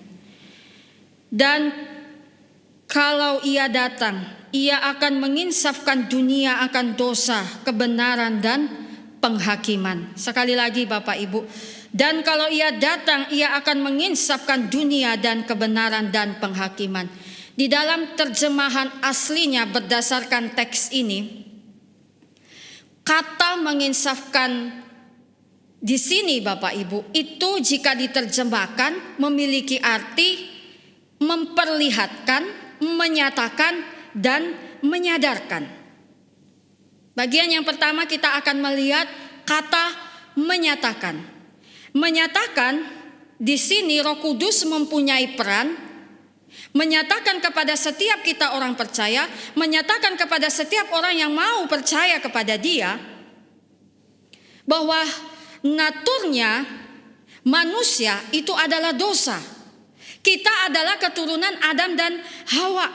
Speaker 5: Dan kalau Ia datang, Ia akan menginsafkan dunia akan dosa, kebenaran, dan penghakiman. Sekali lagi Bapak Ibu. Dan kalau Ia datang, Ia akan menginsafkan dunia dan kebenaran dan penghakiman. Di dalam terjemahan aslinya berdasarkan teks ini, kata menginsafkan di sini Bapak Ibu, itu jika diterjemahkan memiliki arti memperlihatkan, menyatakan, dan menyadarkan. Bagian yang pertama kita akan melihat kata menyatakan. Menyatakan di sini Roh Kudus mempunyai peran menyatakan kepada setiap kita orang percaya, menyatakan kepada setiap orang yang mau percaya kepada Dia bahwa naturnya manusia itu adalah dosa. Kita adalah keturunan Adam dan Hawa,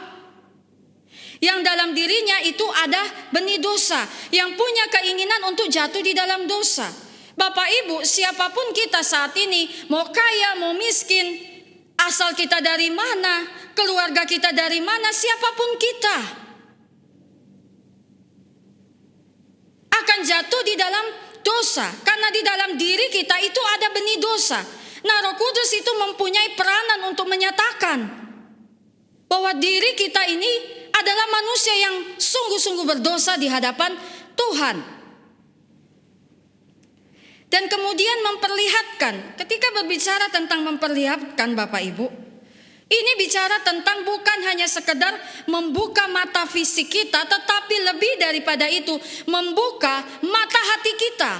Speaker 5: yang dalam dirinya itu ada benih dosa, yang punya keinginan untuk jatuh di dalam dosa. Bapak Ibu, siapapun kita saat ini, mau kaya, mau miskin, asal kita dari mana, keluarga kita dari mana, siapapun kita akan jatuh di dalam dosa. Karena di dalam diri kita itu ada benih dosa. Nah, Roh Kudus itu mempunyai peranan untuk menyatakan bahwa diri kita ini adalah manusia yang sungguh-sungguh berdosa di hadapan Tuhan. Dan kemudian memperlihatkan, ketika berbicara tentang memperlihatkan Bapak Ibu, ini bicara tentang bukan hanya sekedar membuka mata fisik kita, tetapi lebih daripada itu, membuka mata hati kita.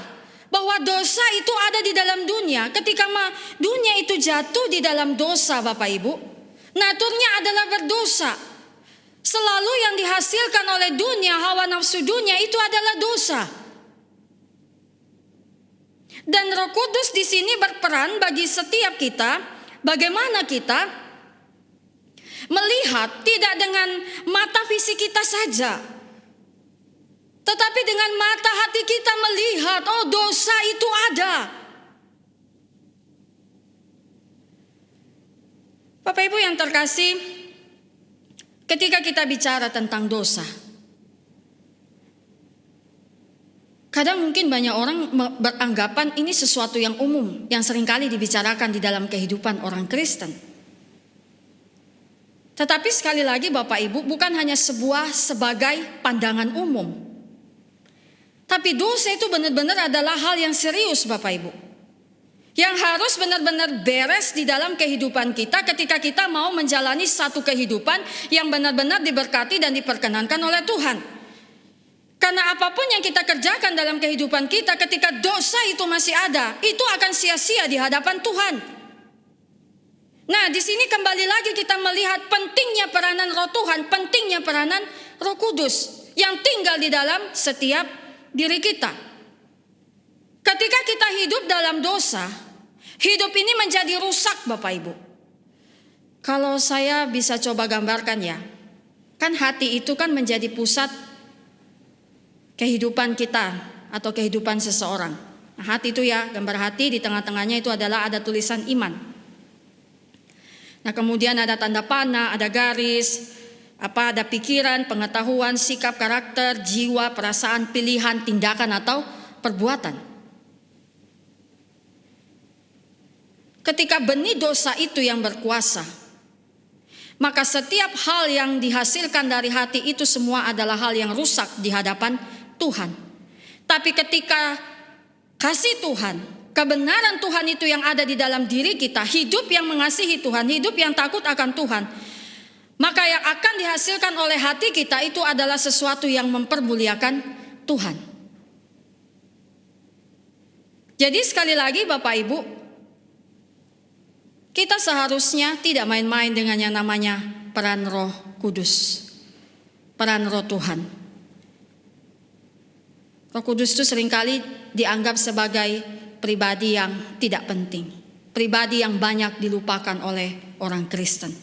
Speaker 5: Bahwa dosa itu ada di dalam dunia. Ketika dunia itu jatuh di dalam dosa Bapak Ibu, Naturnya adalah berdosa. Selalu yang dihasilkan oleh dunia, hawa nafsu dunia itu adalah dosa. Dan Roh Kudus di sini berperan bagi setiap kita, bagaimana kita melihat tidak dengan mata fisik kita saja, tetapi dengan mata hati kita melihat, oh dosa itu ada. Bapak Ibu yang terkasih, ketika kita bicara tentang dosa, kadang mungkin banyak orang beranggapan ini sesuatu yang umum, yang seringkali dibicarakan di dalam kehidupan orang Kristen. Tetapi sekali lagi Bapak Ibu, bukan hanya sebagai pandangan umum. Tapi dosa itu benar-benar adalah hal yang serius Bapak Ibu, yang harus benar-benar beres di dalam kehidupan kita ketika kita mau menjalani satu kehidupan yang benar-benar diberkati dan diperkenankan oleh Tuhan. Karena apapun yang kita kerjakan dalam kehidupan kita, ketika dosa itu masih ada, itu akan sia-sia di hadapan Tuhan. Nah, di sini kembali lagi kita melihat pentingnya peranan Roh Tuhan, pentingnya peranan Roh Kudus yang tinggal di dalam setiap diri kita. Ketika kita hidup dalam dosa, hidup ini menjadi rusak Bapak Ibu. Kalau saya bisa coba gambarkan ya, kan hati itu kan menjadi pusat kehidupan kita atau kehidupan seseorang. Nah, hati itu ya, gambar hati, di tengah-tengahnya itu adalah ada tulisan iman. Nah, kemudian ada tanda panah, ada garis, ada pikiran, pengetahuan, sikap, karakter, jiwa, perasaan, pilihan, tindakan atau perbuatan. Ketika benih dosa itu yang berkuasa, maka setiap hal yang dihasilkan dari hati itu semua adalah hal yang rusak di hadapan Tuhan. Tapi ketika kasih Tuhan, kebenaran Tuhan itu yang ada di dalam diri kita, hidup yang mengasihi Tuhan, hidup yang takut akan Tuhan, maka yang akan dihasilkan oleh hati kita itu adalah sesuatu yang mempermuliakan Tuhan. Jadi sekali lagi Bapak Ibu, kita seharusnya tidak main-main dengan yang namanya peran Roh Kudus, peran Roh Tuhan. Roh Kudus itu seringkali dianggap sebagai pribadi yang tidak penting, pribadi yang banyak dilupakan oleh orang Kristen.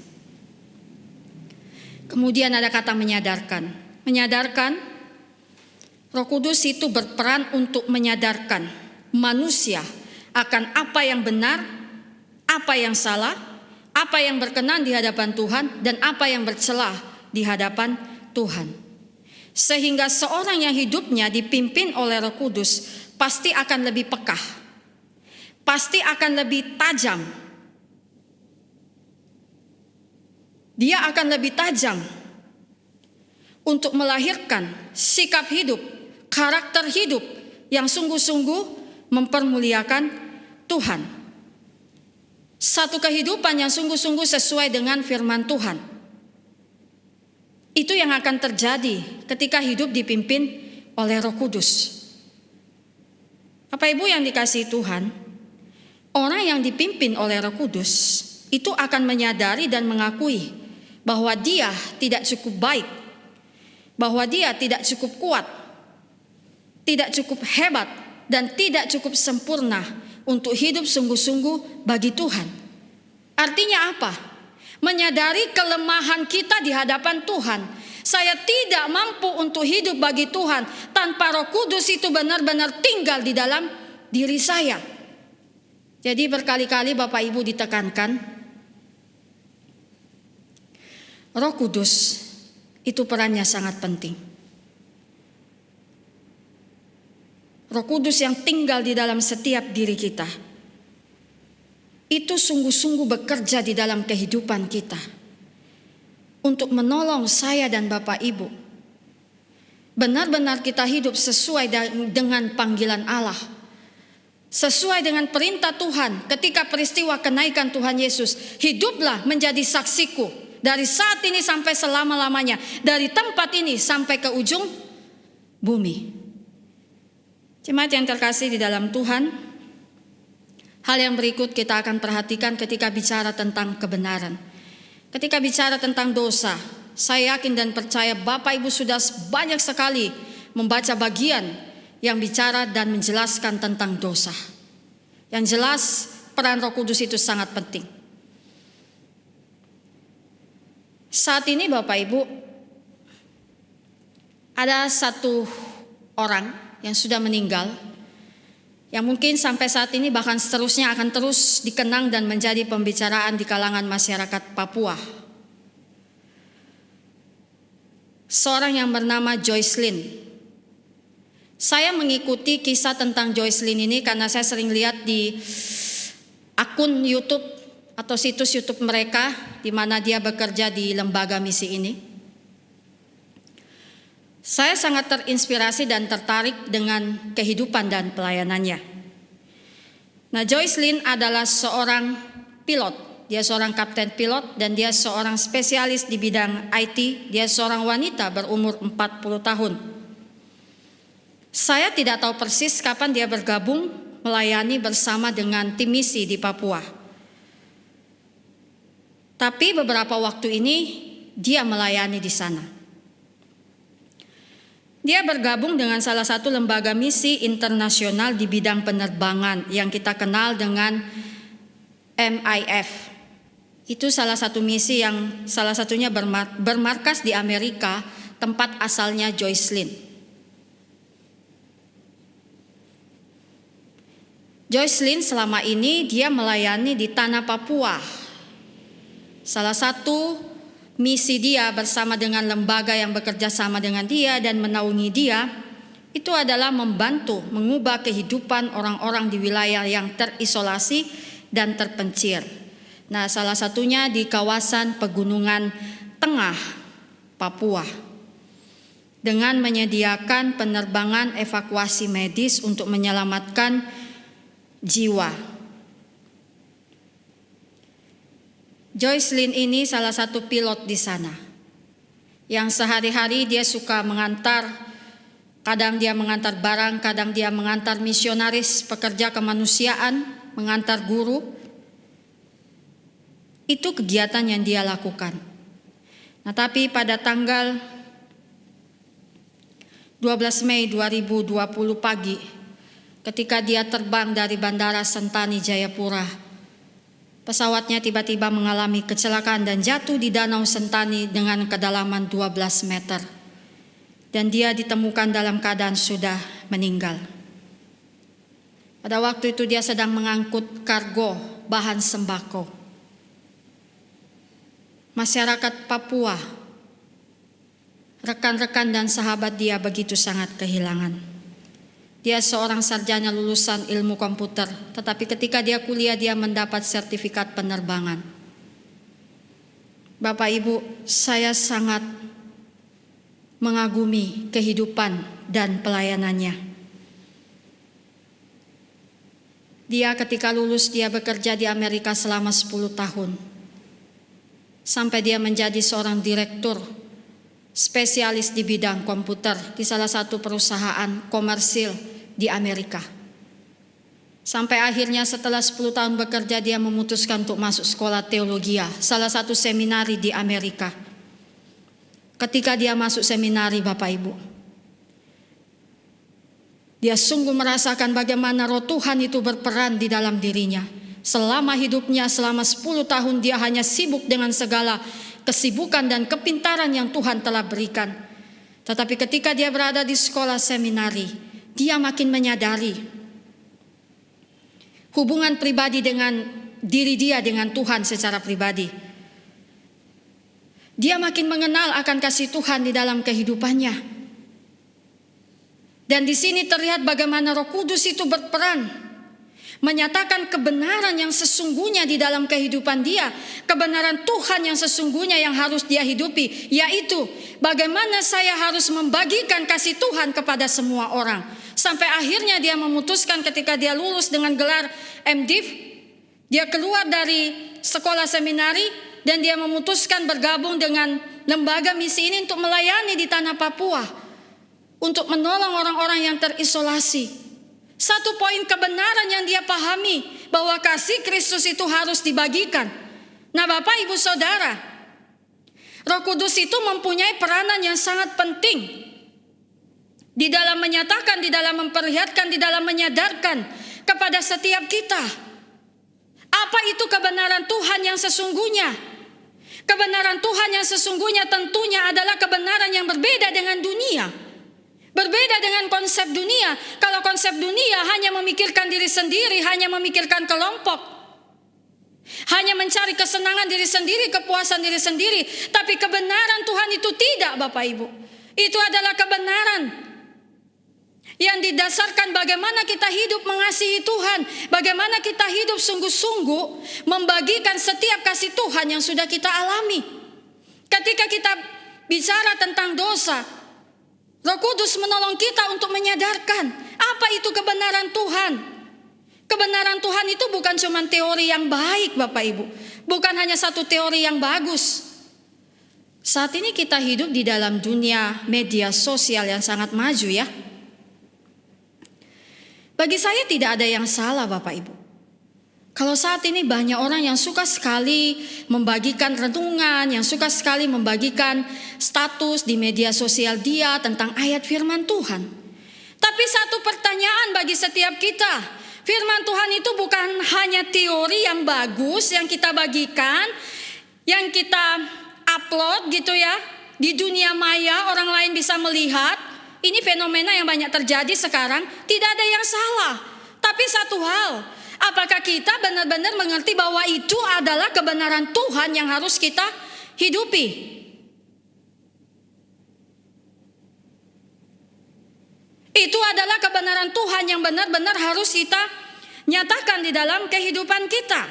Speaker 5: Kemudian ada kata menyadarkan. Menyadarkan, Roh Kudus itu berperan untuk menyadarkan manusia akan apa yang benar, apa yang salah, apa yang berkenan di hadapan Tuhan, dan apa yang bercelah di hadapan Tuhan. Sehingga seorang yang hidupnya dipimpin oleh Roh Kudus pasti akan lebih peka, pasti akan lebih tajam. Dia akan lebih tajam untuk melahirkan sikap hidup, karakter hidup yang sungguh-sungguh mempermuliakan Tuhan. Satu kehidupan yang sungguh-sungguh sesuai dengan firman Tuhan. Itu yang akan terjadi ketika hidup dipimpin oleh Roh Kudus. Bapak Ibu yang dikasihi Tuhan, orang yang dipimpin oleh Roh Kudus itu akan menyadari dan mengakui bahwa dia tidak cukup baik, bahwa dia tidak cukup kuat, tidak cukup hebat, dan tidak cukup sempurna untuk hidup sungguh-sungguh bagi Tuhan. Artinya apa? Menyadari kelemahan kita di hadapan Tuhan. Saya tidak mampu untuk hidup bagi Tuhan tanpa Roh Kudus itu benar-benar tinggal di dalam diri saya. Jadi berkali-kali Bapak Ibu ditekankan, Roh Kudus itu perannya sangat penting. Roh Kudus yang tinggal di dalam setiap diri kita itu sungguh-sungguh bekerja di dalam kehidupan kita untuk menolong saya dan Bapak Ibu. Benar-benar kita hidup sesuai dengan panggilan Allah, sesuai dengan perintah Tuhan. Ketika peristiwa kenaikan Tuhan Yesus, hiduplah menjadi saksiku dari saat ini sampai selama-lamanya, dari tempat ini sampai ke ujung bumi. Jemaat yang terkasih di dalam Tuhan, hal yang berikut kita akan perhatikan ketika bicara tentang kebenaran. Ketika bicara tentang dosa, saya yakin dan percaya Bapak Ibu sudah banyak sekali membaca bagian yang bicara dan menjelaskan tentang dosa. Yang jelas peran Roh Kudus itu sangat penting. Saat ini Bapak Ibu, ada satu orang yang sudah meninggal, yang mungkin sampai saat ini bahkan seterusnya akan terus dikenang dan menjadi pembicaraan di kalangan masyarakat Papua. Seorang yang bernama Joycelyn. Saya mengikuti kisah tentang Joycelyn ini karena saya sering lihat di akun YouTube atau situs YouTube mereka di mana dia bekerja di lembaga misi ini. Saya sangat terinspirasi dan tertarik dengan kehidupan dan pelayanannya. Nah, Joycelyn adalah seorang pilot. Dia seorang kapten pilot dan dia seorang spesialis di bidang IT. Dia seorang wanita berumur 40 tahun. Saya tidak tahu persis kapan dia bergabung melayani bersama dengan tim misi di Papua. Tapi beberapa waktu ini dia melayani di sana. Dia bergabung dengan salah satu lembaga misi internasional di bidang penerbangan yang kita kenal dengan MIF. Itu salah satu misi yang salah satunya bermarkas di Amerika, tempat asalnya Joycelyn. Joycelyn selama ini dia melayani di tanah Papua. Salah satu misi dia bersama dengan lembaga yang bekerja sama dengan dia dan menaungi dia, itu adalah membantu mengubah kehidupan orang-orang di wilayah yang terisolasi dan terpencil. Nah, salah satunya di kawasan pegunungan tengah Papua. Dengan menyediakan penerbangan evakuasi medis untuk menyelamatkan jiwa. Joycelyn ini salah satu pilot di sana. Yang sehari-hari dia suka mengantar, kadang dia mengantar barang, kadang dia mengantar misionaris, pekerja kemanusiaan, mengantar guru. Itu kegiatan yang dia lakukan. Nah, tapi pada tanggal 12 Mei 2020 pagi, ketika dia terbang dari Bandara Sentani Jayapura, pesawatnya tiba-tiba mengalami kecelakaan dan jatuh di Danau Sentani dengan kedalaman 12 meter. Dan dia ditemukan dalam keadaan sudah meninggal. Pada waktu itu dia sedang mengangkut kargo bahan sembako. Masyarakat Papua, rekan-rekan dan sahabat dia begitu sangat kehilangan. Dia seorang sarjana lulusan ilmu komputer, tetapi ketika dia kuliah dia mendapat sertifikat penerbangan. Bapak Ibu, saya sangat mengagumi kehidupan dan pelayanannya. Dia ketika lulus dia bekerja di Amerika selama 10 tahun. Sampai dia menjadi seorang direktur spesialis di bidang komputer di salah satu perusahaan komersil di Amerika. Sampai akhirnya setelah 10 tahun bekerja dia memutuskan untuk masuk sekolah teologi, salah satu seminari di Amerika. Ketika dia masuk seminari Bapak Ibu, dia sungguh merasakan bagaimana roh Tuhan itu berperan di dalam dirinya. Selama hidupnya, selama 10 tahun dia hanya sibuk dengan segala kesibukan dan kepintaran yang Tuhan telah berikan. Tetapi ketika dia berada di sekolah seminari, dia makin menyadari hubungan pribadi dengan diri dia dengan Tuhan secara pribadi. Dia makin mengenal akan kasih Tuhan di dalam kehidupannya. Dan di sini terlihat bagaimana Roh Kudus itu berperan menyatakan kebenaran yang sesungguhnya di dalam kehidupan dia, kebenaran Tuhan yang sesungguhnya yang harus dia hidupi, yaitu bagaimana saya harus membagikan kasih Tuhan kepada semua orang. Sampai akhirnya dia memutuskan ketika dia lulus dengan gelar MDiv, dia keluar dari sekolah seminari dan dia memutuskan bergabung dengan lembaga misi ini untuk melayani di tanah Papua, untuk menolong orang-orang yang terisolasi. Satu poin kebenaran yang dia pahami, bahwa kasih Kristus itu harus dibagikan. Nah Bapak Ibu Saudara, Roh Kudus itu mempunyai peranan yang sangat penting di dalam menyatakan, di dalam memperlihatkan, di dalam menyadarkan kepada setiap kita apa itu kebenaran Tuhan yang sesungguhnya. Kebenaran Tuhan yang sesungguhnya tentunya adalah kebenaran yang berbeda dengan dunia. Berbeda dengan konsep dunia. Kalau konsep dunia hanya memikirkan diri sendiri, hanya memikirkan kelompok, hanya mencari kesenangan diri sendiri, kepuasan diri sendiri. Tapi kebenaran Tuhan itu tidak, Bapak Ibu. Itu adalah kebenaran yang didasarkan bagaimana kita hidup mengasihi Tuhan, bagaimana kita hidup sungguh-sungguh membagikan setiap kasih Tuhan yang sudah kita alami. Ketika kita bicara tentang dosa, Roh Kudus menolong kita untuk menyadarkan apa itu kebenaran Tuhan. Kebenaran Tuhan itu bukan cuma teori yang baik, Bapak Ibu. Bukan hanya satu teori yang bagus. Saat ini kita hidup di dalam dunia media sosial yang sangat maju ya. Bagi saya tidak ada yang salah, Bapak Ibu. Kalau saat ini banyak orang yang suka sekali membagikan renungan, yang suka sekali membagikan status di media sosial dia tentang ayat firman Tuhan. Tapi satu pertanyaan bagi setiap kita, firman Tuhan itu bukan hanya teori yang bagus yang kita bagikan, yang kita upload gitu ya, di dunia maya orang lain bisa melihat. Ini fenomena yang banyak terjadi sekarang, tidak ada yang salah. Tapi satu hal, apakah kita benar-benar mengerti bahwa itu adalah kebenaran Tuhan yang harus kita hidupi? Itu adalah kebenaran Tuhan yang benar-benar harus kita nyatakan di dalam kehidupan kita.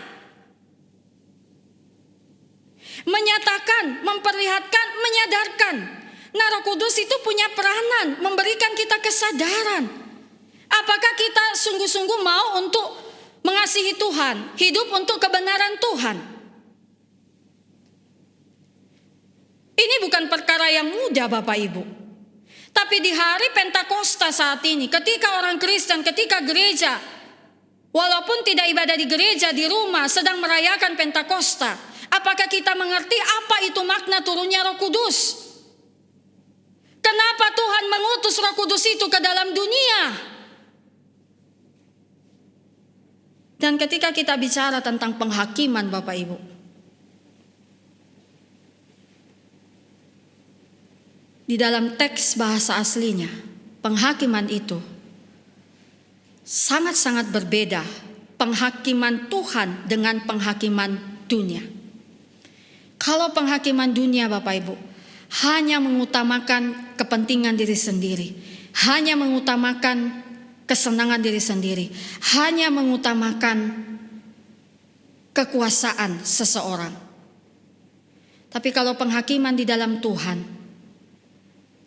Speaker 5: Menyatakan, memperlihatkan, menyadarkan. Nah, Roh Kudus itu punya peranan memberikan kita kesadaran. Apakah kita sungguh-sungguh mau untuk mengasihi Tuhan, hidup untuk kebenaran Tuhan? Ini bukan perkara yang mudah, Bapak Ibu. Tapi di hari Pentakosta saat ini, ketika orang Kristen, ketika gereja, walaupun tidak ibadah di gereja, di rumah sedang merayakan Pentakosta, apakah kita mengerti apa itu makna turunnya Roh Kudus? Kenapa Tuhan mengutus Roh Kudus itu ke dalam dunia? Dan ketika kita bicara tentang penghakiman, Bapak Ibu, di dalam teks bahasa aslinya, penghakiman itu sangat-sangat berbeda. Penghakiman Tuhan dengan penghakiman dunia. Kalau penghakiman dunia, Bapak Ibu, hanya mengutamakan kepentingan diri sendiri, hanya mengutamakan kesenangan diri sendiri, hanya mengutamakan kekuasaan seseorang. Tapi kalau penghakiman di dalam Tuhan,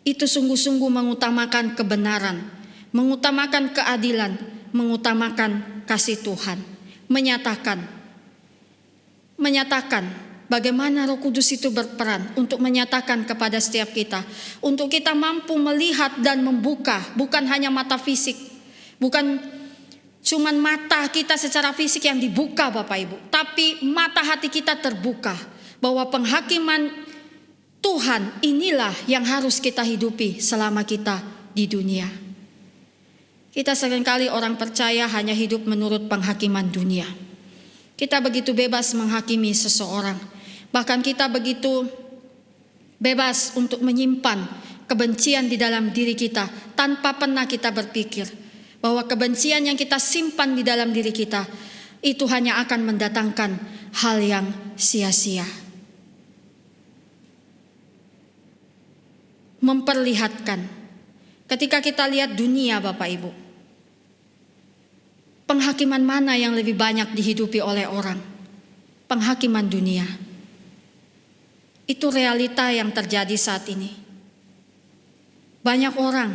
Speaker 5: itu sungguh-sungguh mengutamakan kebenaran, mengutamakan keadilan, mengutamakan kasih Tuhan, menyatakan bagaimana Roh Kudus itu berperan untuk menyatakan kepada setiap kita, untuk kita mampu melihat dan membuka, bukan hanya mata fisik, bukan cuman mata kita secara fisik yang dibuka, Bapak Ibu, tapi mata hati kita terbuka bahwa penghakiman Tuhan inilah yang harus kita hidupi selama kita di dunia. Kita seringkali orang percaya hanya hidup menurut penghakiman dunia. Kita begitu bebas menghakimi seseorang. Bahkan kita begitu bebas untuk menyimpan kebencian di dalam diri kita tanpa pernah kita berpikir bahwa kebencian yang kita simpan di dalam diri kita itu hanya akan mendatangkan hal yang sia-sia. Memperlihatkan ketika kita lihat dunia, Bapak Ibu, penghakiman mana yang lebih banyak dihidupi oleh orang? Penghakiman dunia. Itu realita yang terjadi saat ini. Banyak orang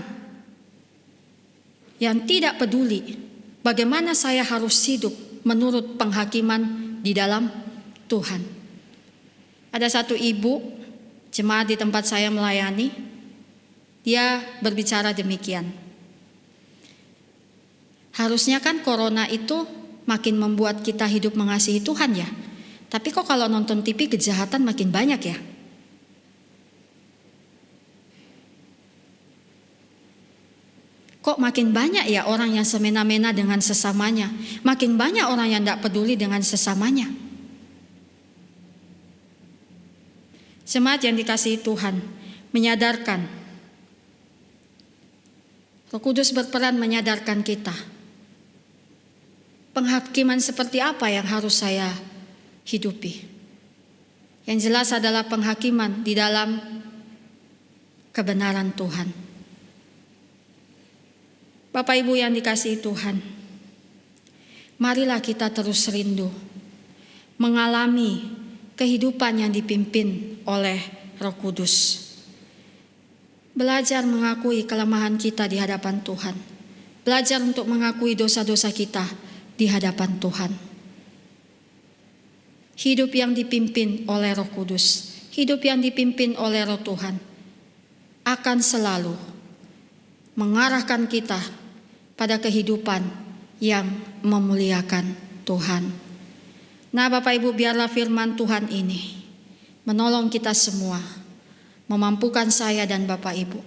Speaker 5: yang tidak peduli bagaimana saya harus hidup menurut penghakiman di dalam Tuhan. Ada satu ibu jemaat di tempat saya melayani, dia berbicara demikian. Harusnya kan corona itu makin membuat kita hidup mengasihi Tuhan ya. Tapi kok kalau nonton TV kejahatan makin banyak ya? kok makin banyak ya orang yang semena-mena dengan sesamanya, makin banyak orang yang tidak peduli dengan sesamanya. Jemaat yang dikasihi Tuhan, menyadarkan, Roh Kudus berperan menyadarkan kita. Penghakiman seperti apa yang harus saya hidupi? Yang jelas adalah penghakiman di dalam kebenaran Tuhan. Bapak Ibu yang dikasihi Tuhan, marilah kita terus rindu mengalami kehidupan yang dipimpin oleh Roh Kudus. Belajar mengakui kelemahan kita di hadapan Tuhan. Belajar untuk mengakui dosa-dosa kita di hadapan Tuhan. Hidup yang dipimpin oleh Roh Kudus, hidup yang dipimpin oleh Roh Tuhan akan selalu mengarahkan kita pada kehidupan yang memuliakan Tuhan. Nah, Bapak Ibu, biarlah firman Tuhan ini menolong kita semua, memampukan saya dan Bapak Ibu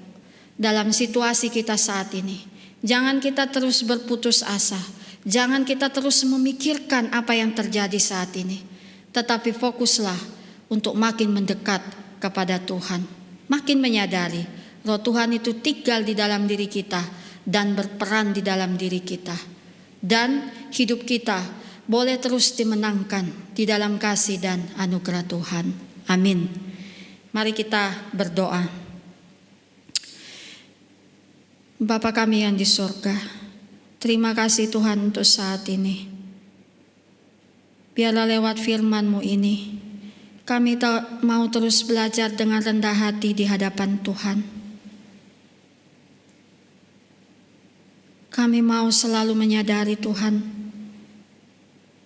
Speaker 5: dalam situasi kita saat ini. Jangan kita terus berputus asa, jangan kita terus memikirkan apa yang terjadi saat ini, tetapi fokuslah untuk makin mendekat kepada Tuhan, makin menyadari Roh Tuhan itu tinggal di dalam diri kita dan berperan di dalam diri kita, dan hidup kita boleh terus dimenangkan di dalam kasih dan anugerah Tuhan. Amin. Mari kita berdoa. Bapa kami yang di surga, terima kasih Tuhan untuk saat ini. Biarlah lewat firman-Mu ini, kami mau terus belajar dengan rendah hati di hadapan Tuhan. Kami mau selalu menyadari Tuhan,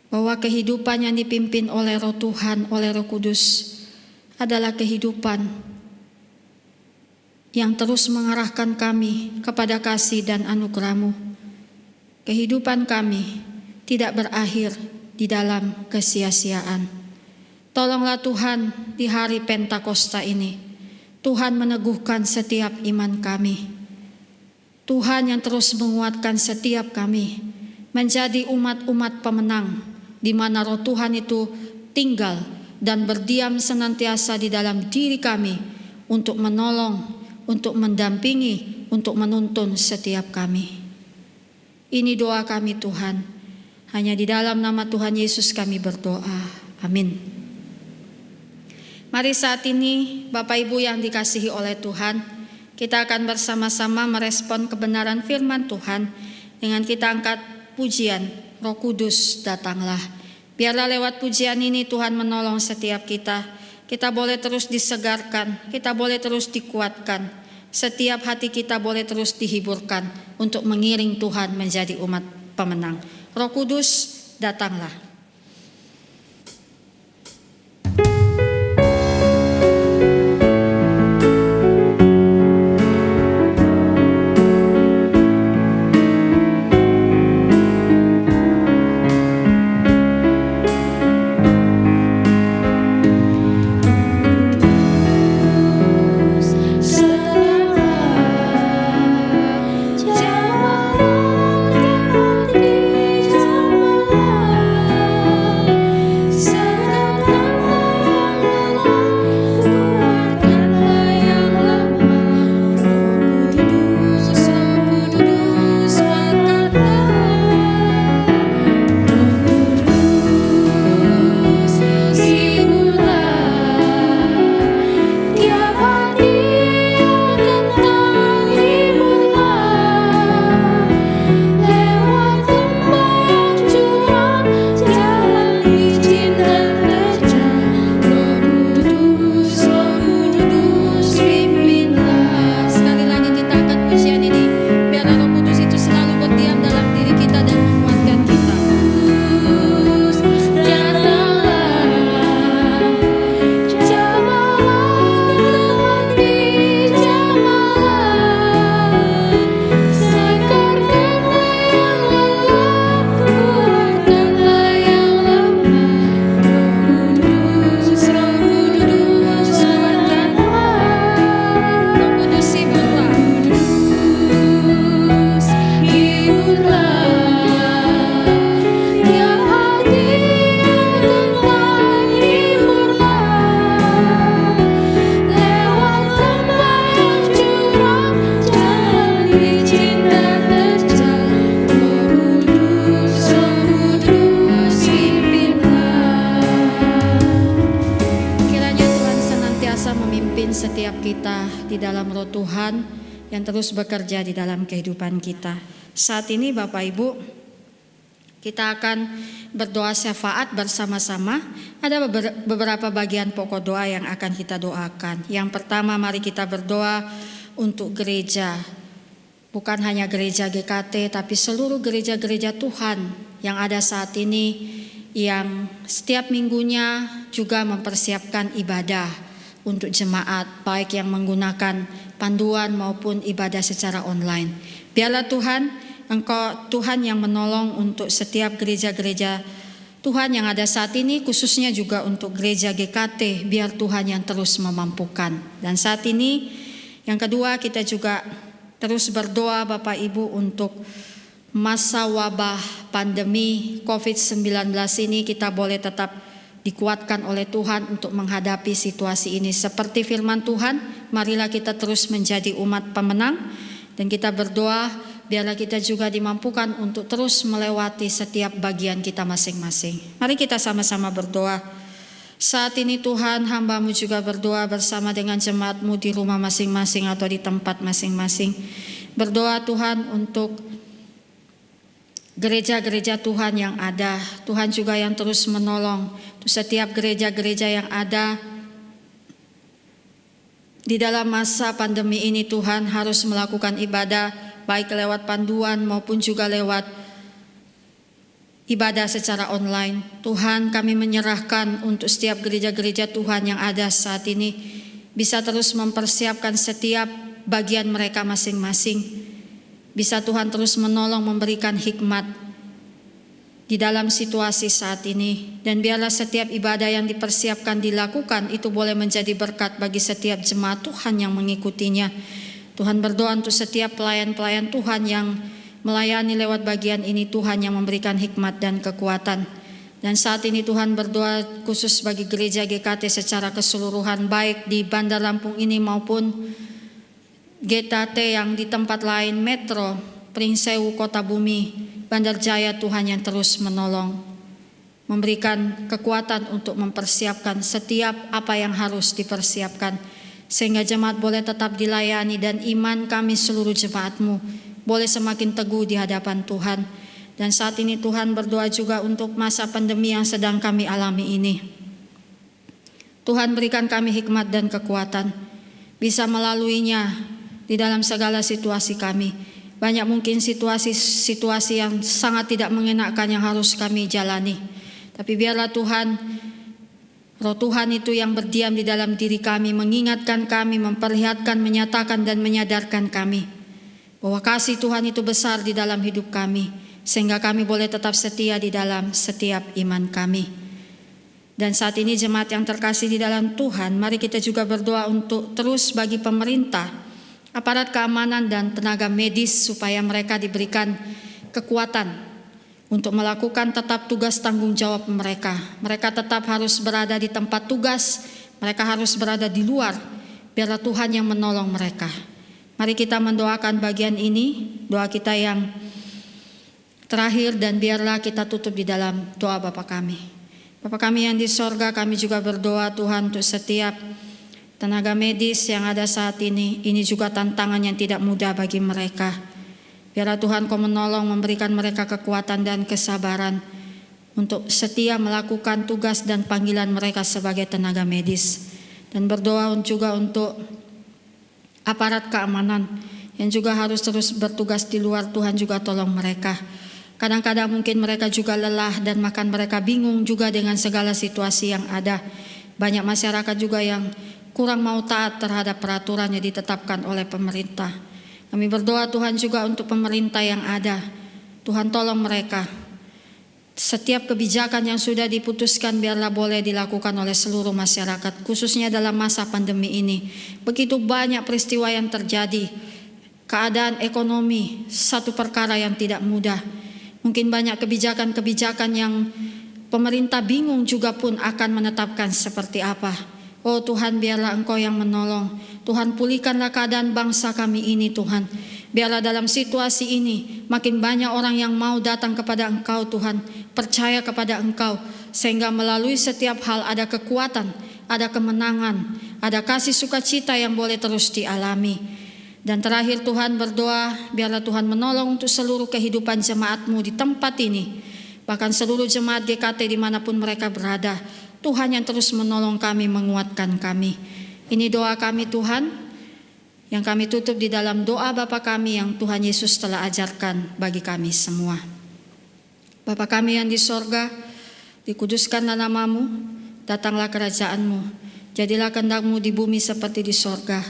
Speaker 5: bahwa kehidupan yang dipimpin oleh Roh Tuhan, oleh Roh Kudus, adalah kehidupan yang terus mengarahkan kami kepada kasih dan anugerah-Mu. Kehidupan kami tidak berakhir di dalam kesia-siaan. Tolonglah Tuhan di hari Pentakosta ini, Tuhan meneguhkan setiap iman kami. Tuhan yang terus menguatkan setiap kami menjadi umat-umat pemenang, di mana Roh Tuhan itu tinggal dan berdiam senantiasa di dalam diri kami untuk menolong, untuk mendampingi, untuk menuntun setiap kami. Ini doa kami Tuhan. Hanya di dalam nama Tuhan Yesus kami berdoa. Amin. Mari saat ini Bapak Ibu yang dikasihi oleh Tuhan, kita akan bersama-sama merespon kebenaran firman Tuhan dengan kita angkat pujian Roh Kudus datanglah. Biarlah lewat pujian ini Tuhan menolong setiap kita. Kita boleh terus disegarkan, kita boleh terus dikuatkan. Setiap hati kita boleh terus dihiburkan untuk mengiring Tuhan menjadi umat pemenang. Roh Kudus, datanglah.
Speaker 2: Jawab yang
Speaker 5: pimpin setiap kita di dalam Roh Tuhan yang terus bekerja di dalam kehidupan kita. Saat ini Bapak Ibu, kita akan berdoa syafaat bersama-sama. Ada beberapa bagian pokok doa yang akan kita doakan. Yang pertama, mari kita berdoa untuk gereja. Bukan hanya gereja GKT, tapi seluruh gereja-gereja Tuhan yang ada saat ini, yang setiap minggunya juga mempersiapkan ibadah untuk jemaat, baik yang menggunakan panduan maupun ibadah secara online. Biarlah Tuhan, Engkau Tuhan yang menolong untuk setiap gereja-gereja Tuhan yang ada saat ini, khususnya juga untuk gereja GKT, biar Tuhan yang terus memampukan. Dan saat ini, yang kedua, kita juga terus berdoa Bapak Ibu untuk masa wabah pandemi COVID-19 ini, kita boleh tetap dikuatkan oleh Tuhan untuk menghadapi situasi ini. Seperti firman Tuhan, marilah kita terus menjadi umat pemenang, dan kita berdoa biarlah kita juga dimampukan untuk terus melewati setiap bagian kita masing-masing. Mari kita sama-sama berdoa. Saat ini Tuhan, hamba-Mu juga berdoa bersama dengan jemaat-Mu di rumah masing-masing atau di tempat masing-masing. Berdoa Tuhan untuk gereja-gereja Tuhan yang ada. Tuhan juga yang terus menolong untuk setiap gereja-gereja yang ada di dalam masa pandemi ini. Tuhan harus melakukan ibadah baik lewat panduan maupun juga lewat ibadah secara online. Tuhan, kami menyerahkan untuk setiap gereja-gereja Tuhan yang ada saat ini bisa terus mempersiapkan setiap bagian mereka masing-masing. Bisa Tuhan terus menolong, memberikan hikmat di dalam situasi saat ini. Dan biarlah setiap ibadah yang dipersiapkan dilakukan itu boleh menjadi berkat bagi setiap jemaat Tuhan yang mengikutinya. Tuhan, berdoa untuk setiap pelayan-pelayan Tuhan yang melayani lewat bagian ini, Tuhan yang memberikan hikmat dan kekuatan. Dan saat ini Tuhan berdoa khusus bagi gereja GKT secara keseluruhan, baik di Bandar Lampung ini maupun GKT yang di tempat lain, Metro, Pringsewu, Kota Bumi, Bandar Jaya. Tuhan yang terus menolong, memberikan kekuatan untuk mempersiapkan setiap apa yang harus dipersiapkan, sehingga jemaat boleh tetap dilayani dan iman kami seluruh jemaat-Mu boleh semakin teguh di hadapan Tuhan. Dan saat ini Tuhan berdoa juga untuk masa pandemi yang sedang kami alami ini. Tuhan, berikan kami hikmat dan kekuatan bisa melaluinya di dalam segala situasi kami. Banyak mungkin situasi yang sangat tidak mengenakan yang harus kami jalani. Tapi biarlah Tuhan, Roh Tuhan itu yang berdiam di dalam diri kami, mengingatkan kami, memperlihatkan, menyatakan dan menyadarkan kami bahwa kasih Tuhan itu besar di dalam hidup kami, sehingga kami boleh tetap setia di dalam setiap iman kami. Dan saat ini jemaat yang terkasih di dalam Tuhan, mari kita juga berdoa untuk terus bagi pemerintah, aparat keamanan dan tenaga medis, supaya mereka diberikan kekuatan untuk melakukan tetap tugas tanggung jawab mereka. Mereka tetap harus berada di tempat tugas, mereka harus berada di luar, biarlah Tuhan yang menolong mereka. Mari kita mendoakan bagian ini, doa kita yang terakhir, dan biarlah kita tutup di dalam doa Bapa kami. Bapa kami yang di sorga, kami juga berdoa Tuhan untuk setiap tenaga medis yang ada saat ini. Ini juga tantangan yang tidak mudah bagi mereka. Biarlah Tuhan Kau menolong, memberikan mereka kekuatan dan kesabaran untuk setia melakukan tugas dan panggilan mereka sebagai tenaga medis. Dan berdoa juga untuk aparat keamanan yang juga harus terus bertugas di luar. Tuhan juga tolong mereka. Kadang-kadang mungkin mereka juga lelah dan bahkan mereka bingung juga dengan segala situasi yang ada. Banyak masyarakat juga yang kurang mau taat terhadap peraturan yang ditetapkan oleh pemerintah. Kami berdoa Tuhan juga untuk pemerintah yang ada. Tuhan tolong mereka. Setiap kebijakan yang sudah diputuskan biarlah boleh dilakukan oleh seluruh masyarakat, khususnya dalam masa pandemi ini. Begitu banyak peristiwa yang terjadi. Keadaan ekonomi satu perkara yang tidak mudah. Mungkin banyak kebijakan-kebijakan yang pemerintah bingung juga pun akan menetapkan seperti apa. Oh Tuhan, biarlah Engkau yang menolong. Tuhan, pulihkanlah keadaan bangsa kami ini Tuhan. Biarlah dalam situasi ini makin banyak orang yang mau datang kepada Engkau Tuhan, percaya kepada Engkau, sehingga melalui setiap hal ada kekuatan, ada kemenangan, ada kasih sukacita yang boleh terus dialami. Dan terakhir Tuhan berdoa, biarlah Tuhan menolong untuk seluruh kehidupan jemaat-Mu di tempat ini, bahkan seluruh jemaat GKT dimanapun mereka berada. Tuhan yang terus menolong kami, menguatkan kami. Ini doa kami Tuhan, yang kami tutup di dalam doa Bapa kami yang Tuhan Yesus telah ajarkan bagi kami semua. Bapa kami yang di sorga, dikuduskanlah nama-Mu, datanglah kerajaan-Mu, jadilah kehendak-Mu di bumi seperti di sorga.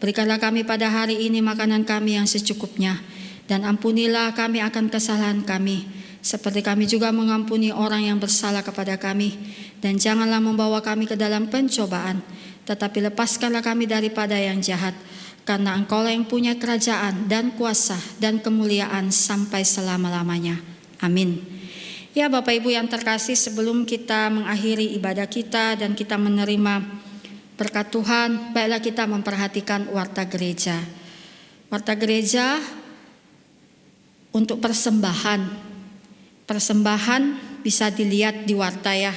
Speaker 5: Berikanlah kami pada hari ini makanan kami yang secukupnya, dan ampunilah kami akan kesalahan kami, seperti kami juga mengampuni orang yang bersalah kepada kami. Dan janganlah membawa kami ke dalam pencobaan, tetapi lepaskanlah kami daripada yang jahat, karena Engkau yang punya kerajaan dan kuasa dan kemuliaan sampai selama-lamanya. Amin. Ya Bapak Ibu yang terkasih, sebelum kita mengakhiri ibadah kita dan kita menerima berkat Tuhan, baiklah kita memperhatikan warta gereja. Warta gereja untuk persembahan. Persembahan bisa dilihat di warta ya.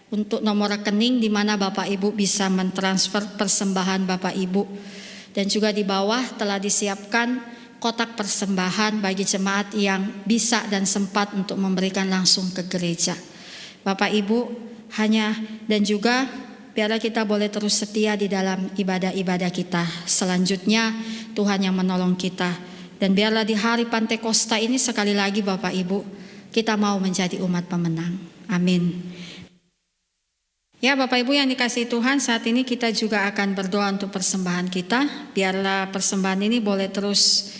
Speaker 5: Untuk nomor rekening di mana Bapak Ibu bisa mentransfer persembahan Bapak Ibu. Dan juga di bawah telah disiapkan kotak persembahan bagi jemaat yang bisa dan sempat untuk memberikan langsung ke gereja. Bapak Ibu hanya dan juga biarlah kita boleh terus setia di dalam ibadah-ibadah kita. Selanjutnya Tuhan yang menolong kita. Dan biarlah di hari Pantekosta ini sekali lagi Bapak Ibu, kita mau menjadi umat pemenang. Amin. Ya Bapak Ibu yang dikasihi Tuhan, saat ini kita juga akan berdoa untuk persembahan kita. Biarlah persembahan ini boleh terus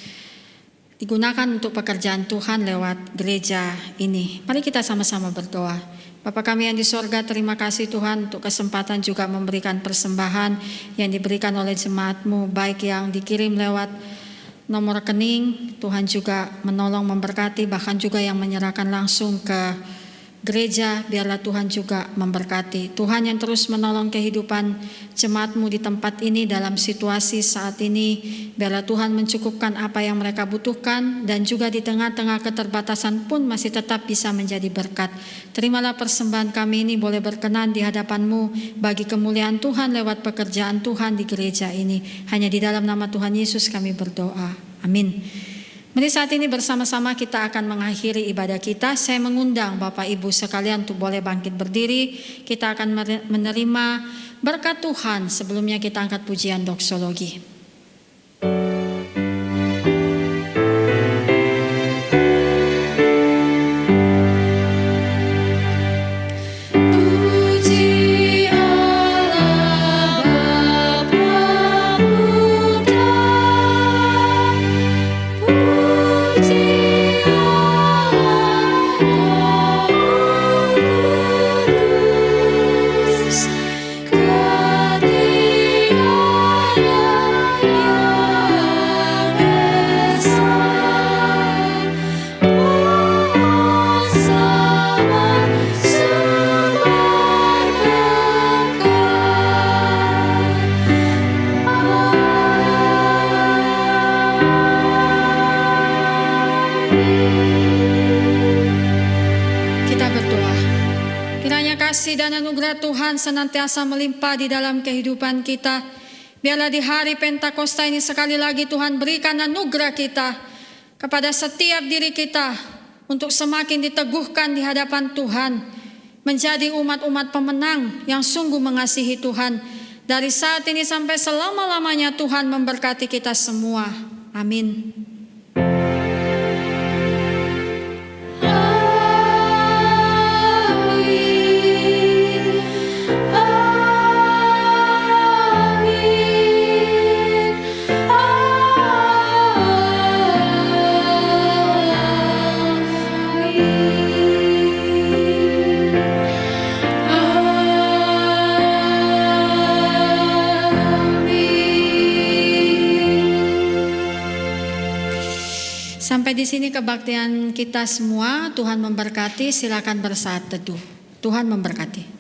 Speaker 5: digunakan untuk pekerjaan Tuhan lewat gereja ini. Mari kita sama-sama berdoa. Bapa kami yang di sorga, terima kasih Tuhan untuk kesempatan juga memberikan persembahan yang diberikan oleh jemaat-Mu, baik yang dikirim lewat nomor rekening. Tuhan juga menolong, memberkati, bahkan juga yang menyerahkan langsung ke gereja. Biarlah Tuhan juga memberkati. Tuhan yang terus menolong kehidupan jemaat-Mu di tempat ini dalam situasi saat ini. Biarlah Tuhan mencukupkan apa yang mereka butuhkan, dan juga di tengah-tengah keterbatasan pun masih tetap bisa menjadi berkat. Terimalah persembahan kami ini boleh berkenan di hadapan-Mu bagi kemuliaan Tuhan lewat pekerjaan Tuhan di gereja ini. Hanya di dalam nama Tuhan Yesus kami berdoa. Amin. Mari saat ini bersama-sama kita akan mengakhiri ibadah kita. Saya mengundang Bapak Ibu sekalian untuk boleh bangkit berdiri. Kita akan menerima berkat Tuhan. Sebelumnya kita angkat pujian doksologi. Kasih dan anugerah Tuhan senantiasa melimpah di dalam kehidupan kita. Biarlah di hari Pentakosta ini sekali lagi Tuhan berikan anugerah kita kepada setiap diri kita untuk semakin diteguhkan di hadapan Tuhan, menjadi umat-umat pemenang yang sungguh mengasihi Tuhan. Dari saat ini sampai selama-lamanya Tuhan memberkati kita semua. Amin. Sampai di sini kebaktian kita semua. Tuhan memberkati. Silakan bersaat teduh. Tuhan memberkati.